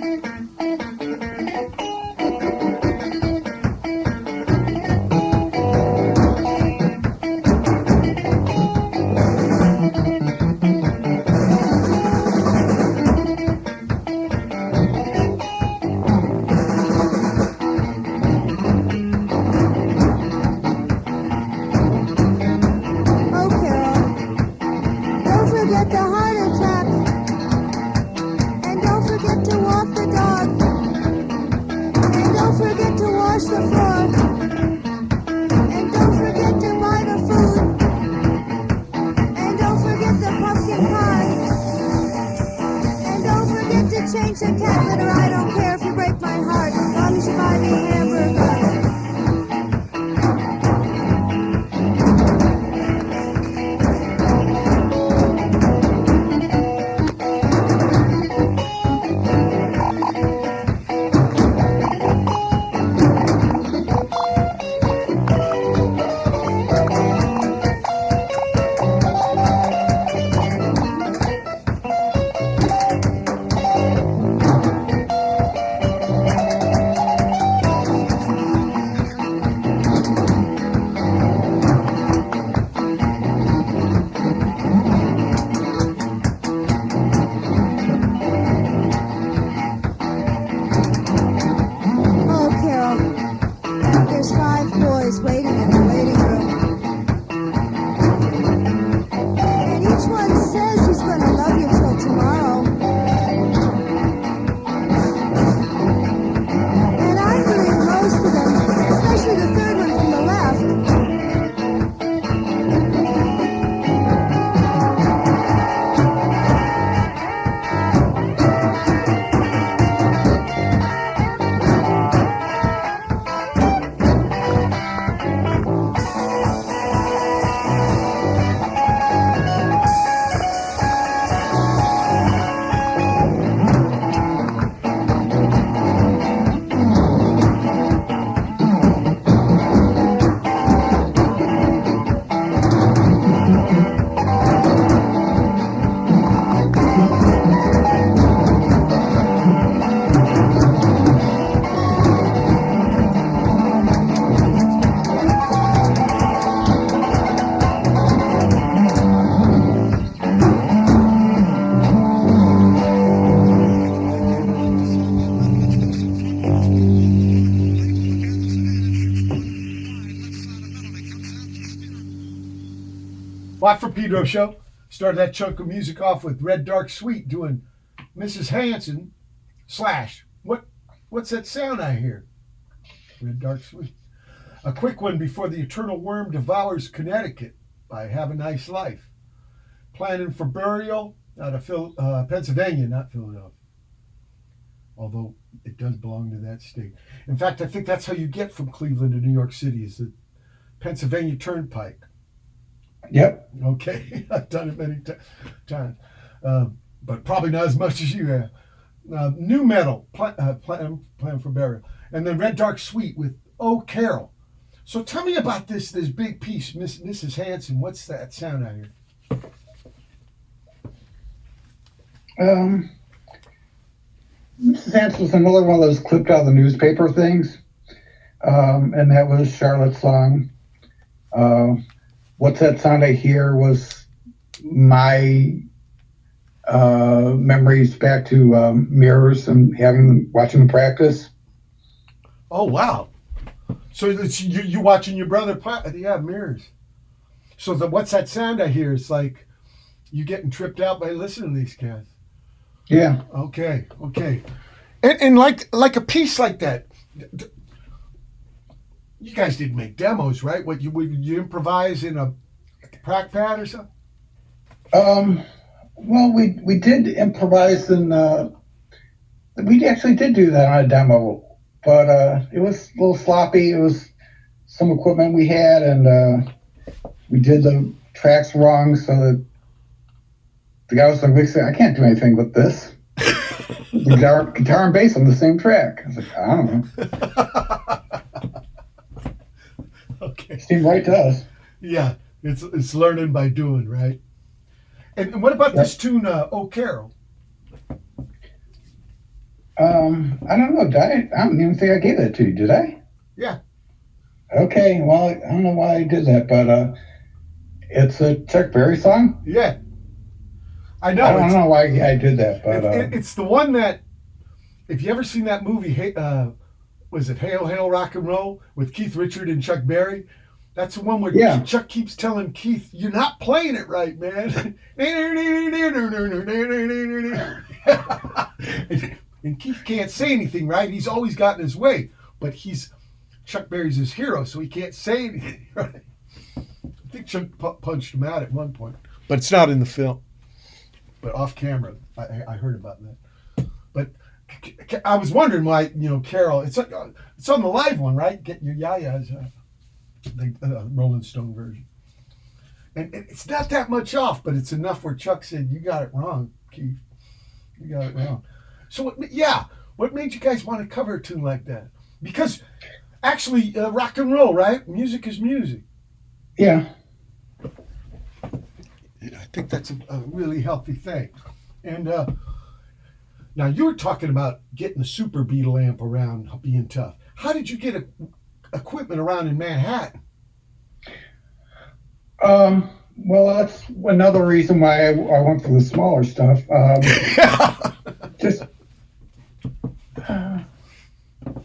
Carol, don't forget the heart attack. And don't forget to walk the dog. And don't forget to wash the floor. And don't forget to buy the food. And don't forget the pumpkin pie. And don't forget to change the cat litter. I don't care if you break my heart, as long as you buy me a hamburger. Oh, Carol, there's 5 boys waiting in the waiting room. And each one says he's going to love you till tomorrow. And I believe most of them, especially the third one from the left. Watt from Pedro Show. Started that chunk of music off with Red Dark Sweet doing Mrs. Hanson / what's that sound I hear? Red Dark Sweet. A quick one before the Eternal Worm Devours Connecticut by Have a Nice Life. Planning for Burial out of Pennsylvania, not Philadelphia. Although it does belong to that state. In fact, I think that's how you get from Cleveland to New York City, is the Pennsylvania Turnpike. Yep. Okay, I've done it many times, but probably not as much as you have. New Metal, Plan for Burial, and then Red Dark Sweet with Oh Carol. So tell me about this big piece, Mrs. Hanson. What's that sound out here? Mrs. Hanson was another one of those clipped out of the newspaper things, and that was Charlotte's song. What's That Sound I Hear was my memories back to Mirrors and watching them practice. Oh, wow. So it's you watching your brother play? Yeah, Mirrors. So What's That Sound I Hear? It's like you getting tripped out by listening to these cats. Yeah. Okay. And like a piece like that, you guys didn't make demos, right? What you improvise in a prac pad or something? Well, we did improvise we actually did do that on a demo, but it was a little sloppy. It was some equipment we had, and we did the tracks wrong, so that the guy was like, I can't do anything with this. The guitar and bass on the same track. I was like, I don't know. Okay. It seemed right to us. Yeah, it's learning by doing, right? And what about this tune, Oh Carol? I don't know. I don't even think I gave that to you. Did I? Yeah. Okay. Well, I don't know why I did that, but it's a Chuck Berry song. Yeah. I know. I don't know why I did that, but it's the one that, if you ever seen that movie, was it Hail Hail Rock and Roll with Keith Richards and Chuck Berry? That's the one where Chuck keeps telling Keith, "You're not playing it right, man." And Keith can't say anything, right? He's always gotten his way, but Chuck Berry's his hero, so he can't say anything, right? I think Chuck punched him out at one point, but it's not in the film. But off camera, I heard about that. But I was wondering why, Carol. It's on the live one, right? Get Your Ya-Ya's, the Rolling Stone version, and it's not that much off, but it's enough where Chuck said, "You got it wrong, Keith. You got it wrong." So what made you guys want to cover a tune like that? Because actually, rock and roll, right? Music is music. Yeah. I think that's a really healthy thing. And now you were talking about getting the Super Beetle amp around being tough. How did you get equipment around in Manhattan? Well, that's another reason why I went for the smaller stuff.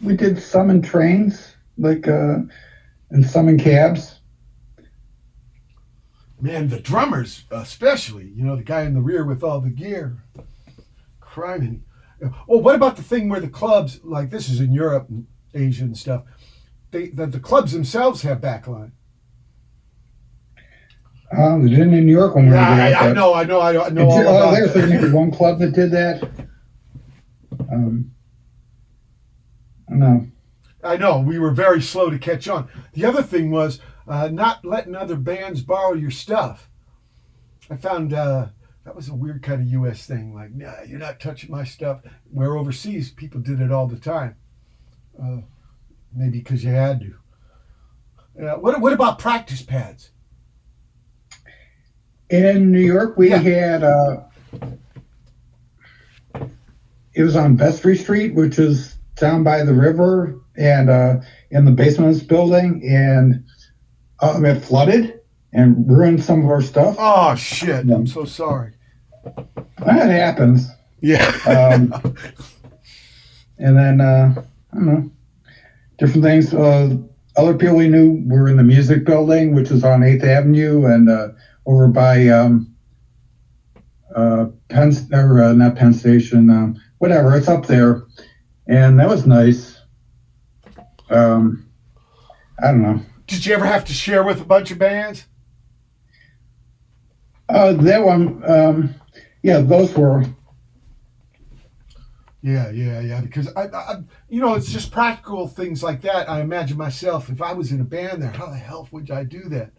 We did some in trains, and some in cabs. Man, the drummers, especially, the guy in the rear with all the gear. Criminy. Well, what about the thing where the clubs, like this is in Europe and Asia and stuff, the clubs themselves have backline? They didn't in New York when we were there. I know all about there's maybe one club that did that. I know. We were very slow to catch on. The other thing was not letting other bands borrow your stuff. I found that was a weird kind of U.S. thing. Like, nah, you're not touching my stuff. Where overseas, people did it all the time. Maybe because you had to. What about practice pads? In New York, we had, it was on Vestry Street, which is down by the river and in the basement of this building, and it flooded and ruined some of our stuff. Oh, shit. I'm so sorry. That happens. Yeah. And then, I don't know, different things. Other people we knew were in the music building, which is on 8th Avenue, and over by not Penn Station, whatever, it's up there. And that was nice. I don't know. Did you ever have to share with a bunch of bands? That one, those were. Yeah. Because I it's just practical things like that. I imagine myself, if I was in a band there, how the hell would I do that?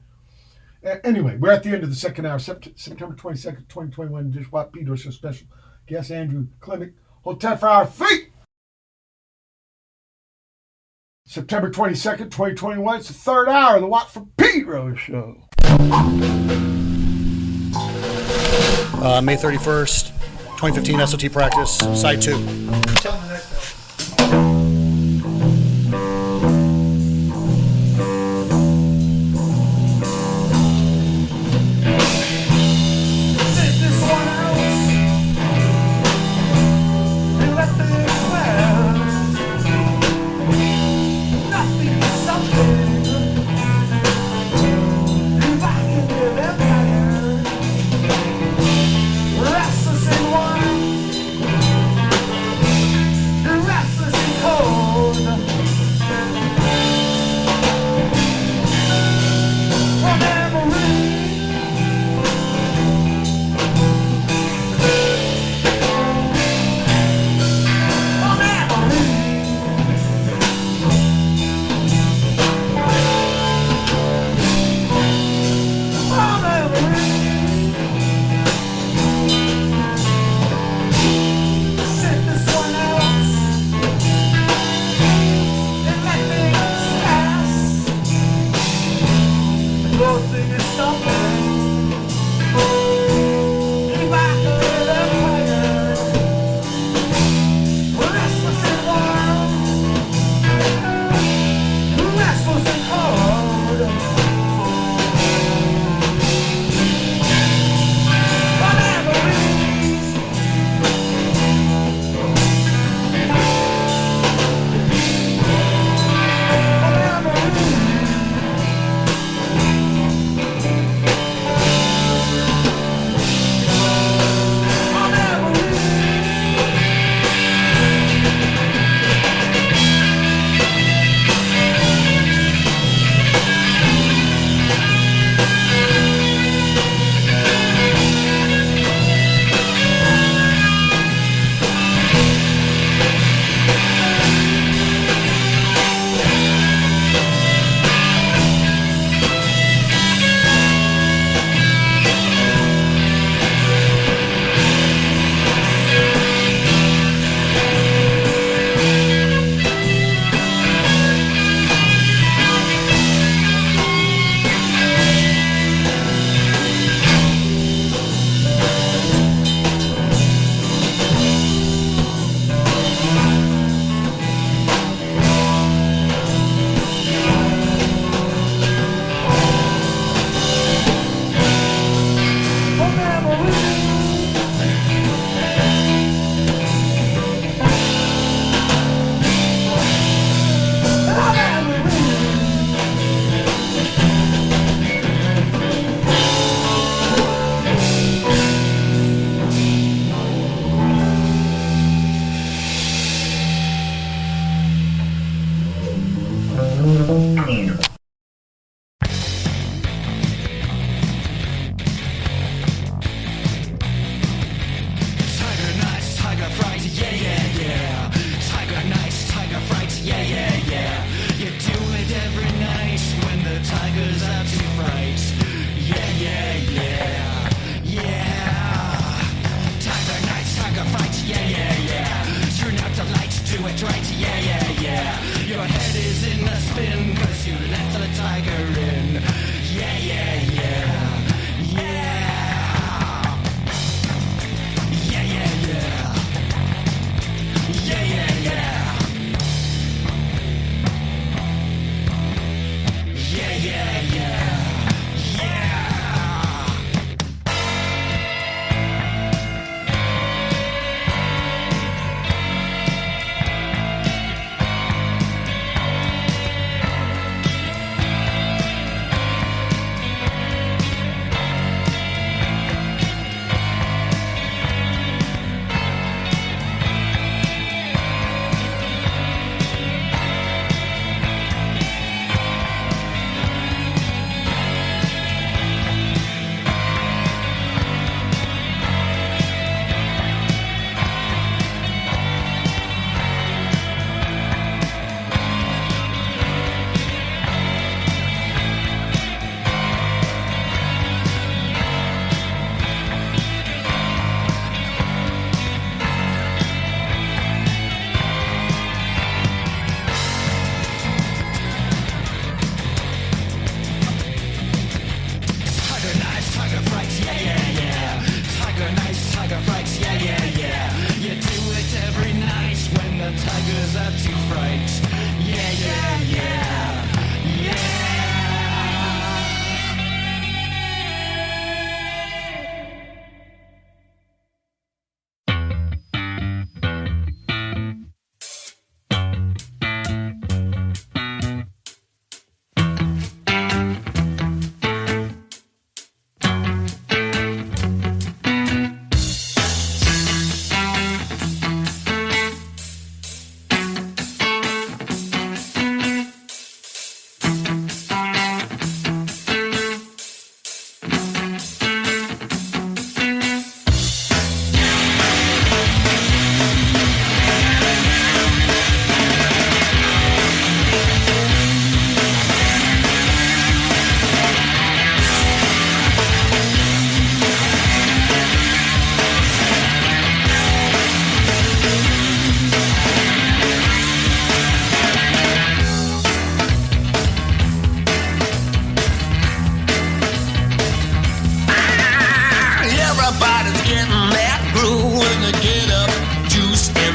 Anyway, we're at the end of the second hour, September 22nd, 2021, Dish Watt P. Dorsey special. Guest Andrew Klimek. Hold tight for our feet. September 22nd, 2021. It's the third hour of the Watt from Pedro show. May 31st, 2015 SOT practice, side 2. Restless and wild,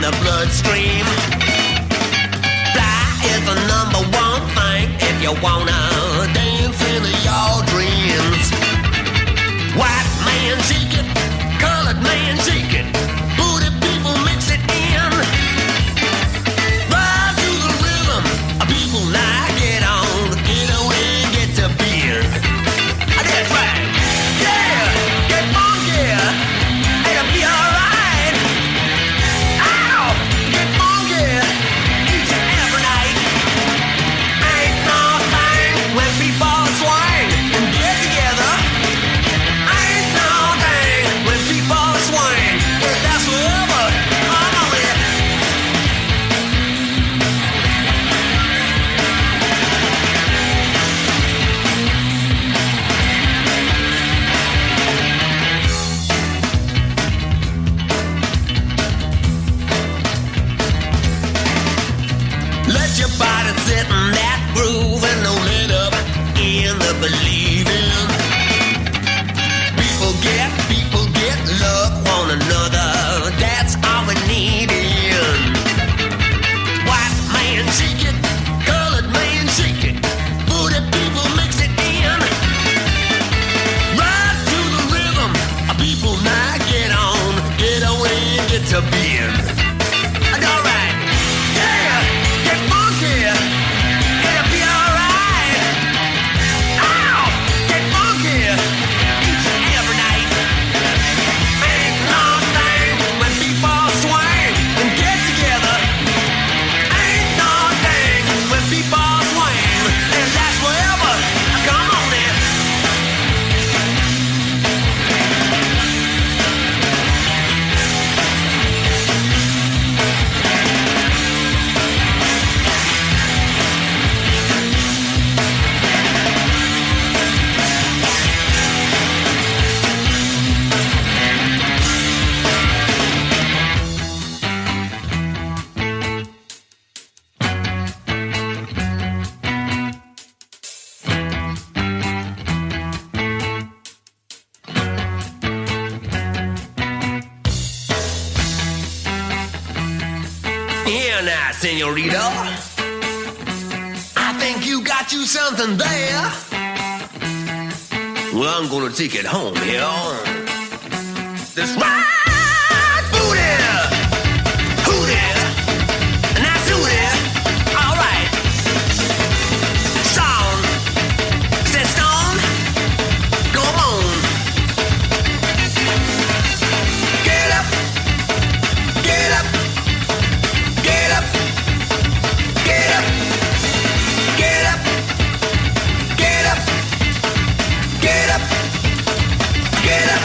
the bloodstream. Fly is the number one thing if you wanna dance in your dreams. White man shake it, colored man shake it, booty people mix it in. Ride to the rhythm, people now get on, get away and get to being. That's right, yeah, get funky, it'll be alright. Ow, get funky, each and every night. Ain't no thing when people swing and get together. Ain't no thing when people swing, if that's forever, I'm on it. Let your body sit in that groove and don't let up in the believing. People get love one another. That's all we need. White man shake it, colored man shake it, booty people mix it in. Ride to the rhythm, people now get on, get away and get to being. All right, yeah, get funky, it'll be alright. Ow, get funky, each and every night. Ain't no thing when people swing and get together. Ain't no thing when people swing and last forever. Come on in. Here now, senorita. I think you got you something there. Well, I'm gonna take it home here. This right booty, hootie, now suited. All right. Stone, set stone, come on. Get up, get up. Get up, get up, get up, get up, get up, get up.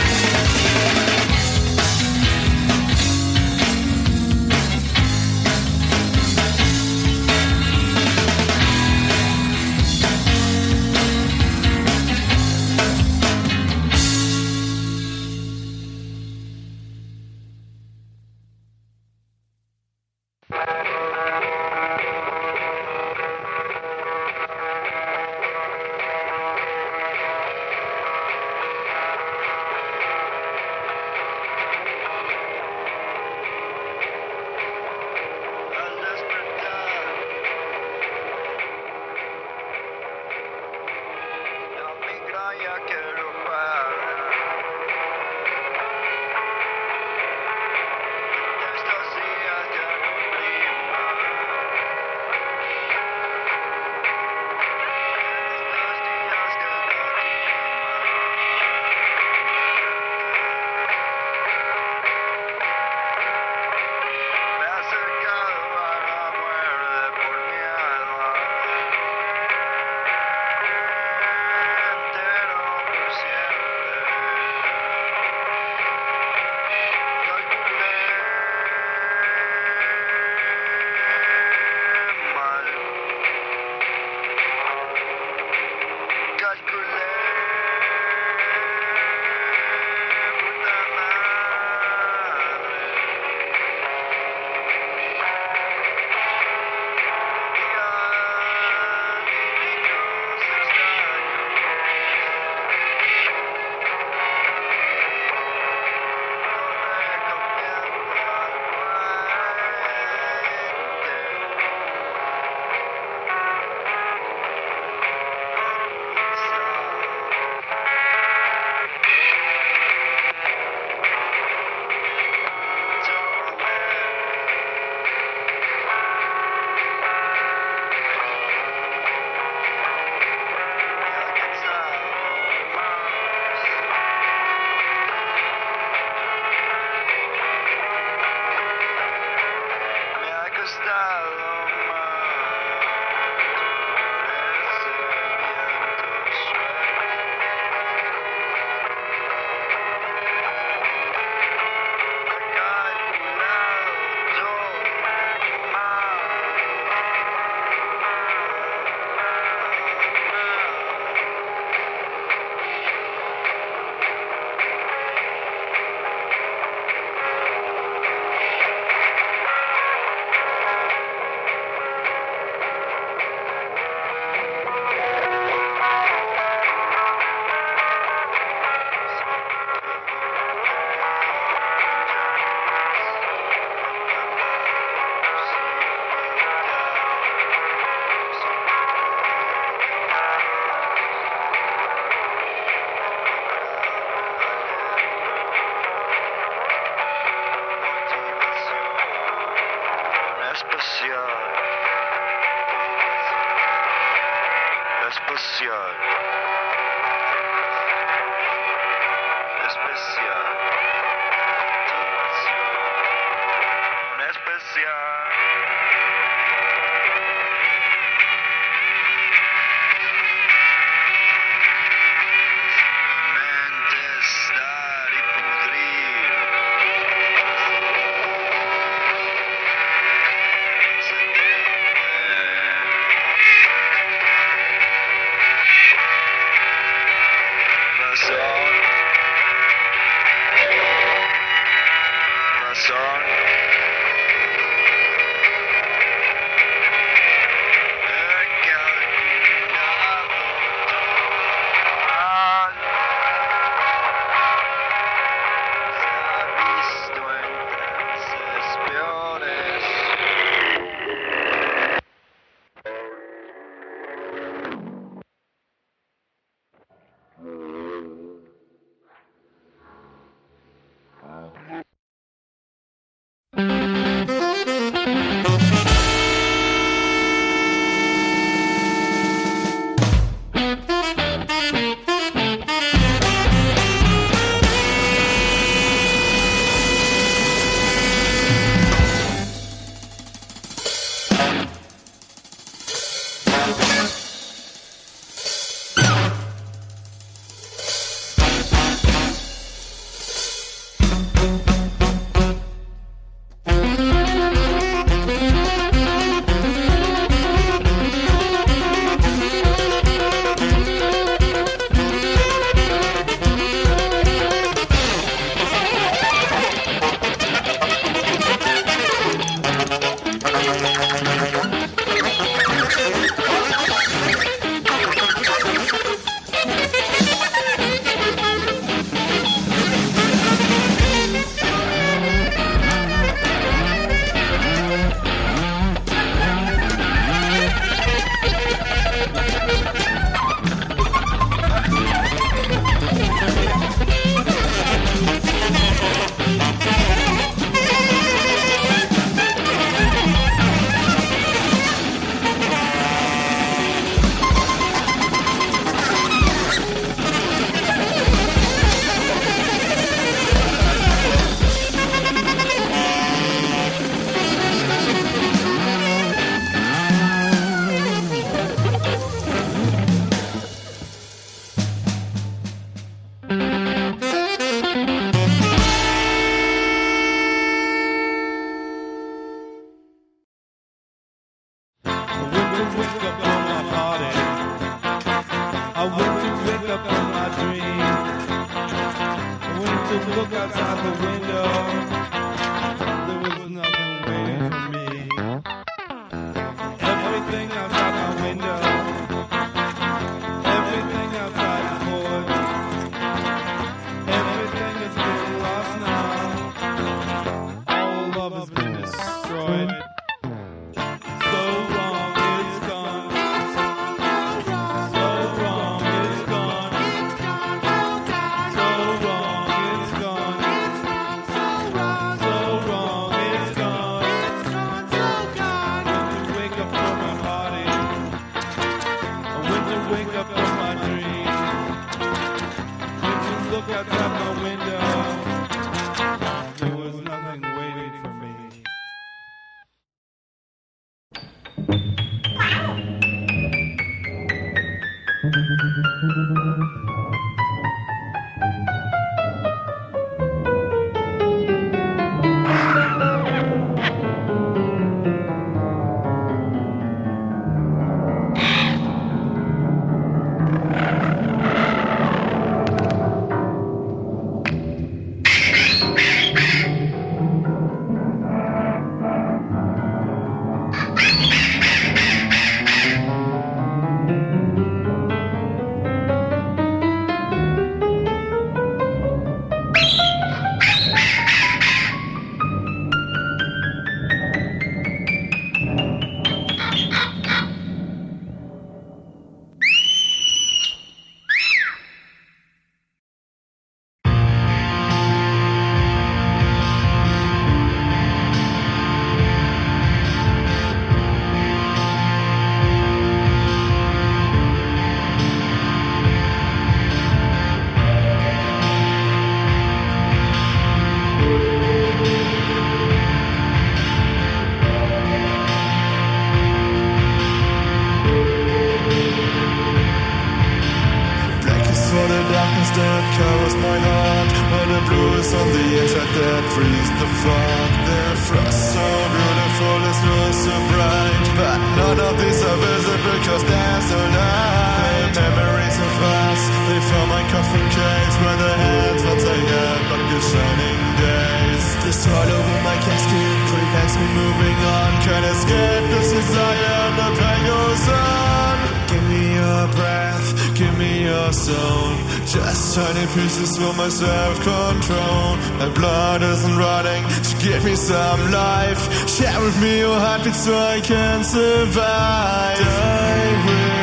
freeze the fog. Their frost so beautiful, it's not so bright, but none of these are visible because they're so light. Memories of us, they fill my coffin case where the heads once I had but good shining days. The soil over my casket prevents me moving on. Can't escape this desire and the pain goes on. Give me your breath, give me your soul. Just tiny pieces for my self-control. My blood isn't running, so give me some life. Share with me your heartbeat so I can survive. Die with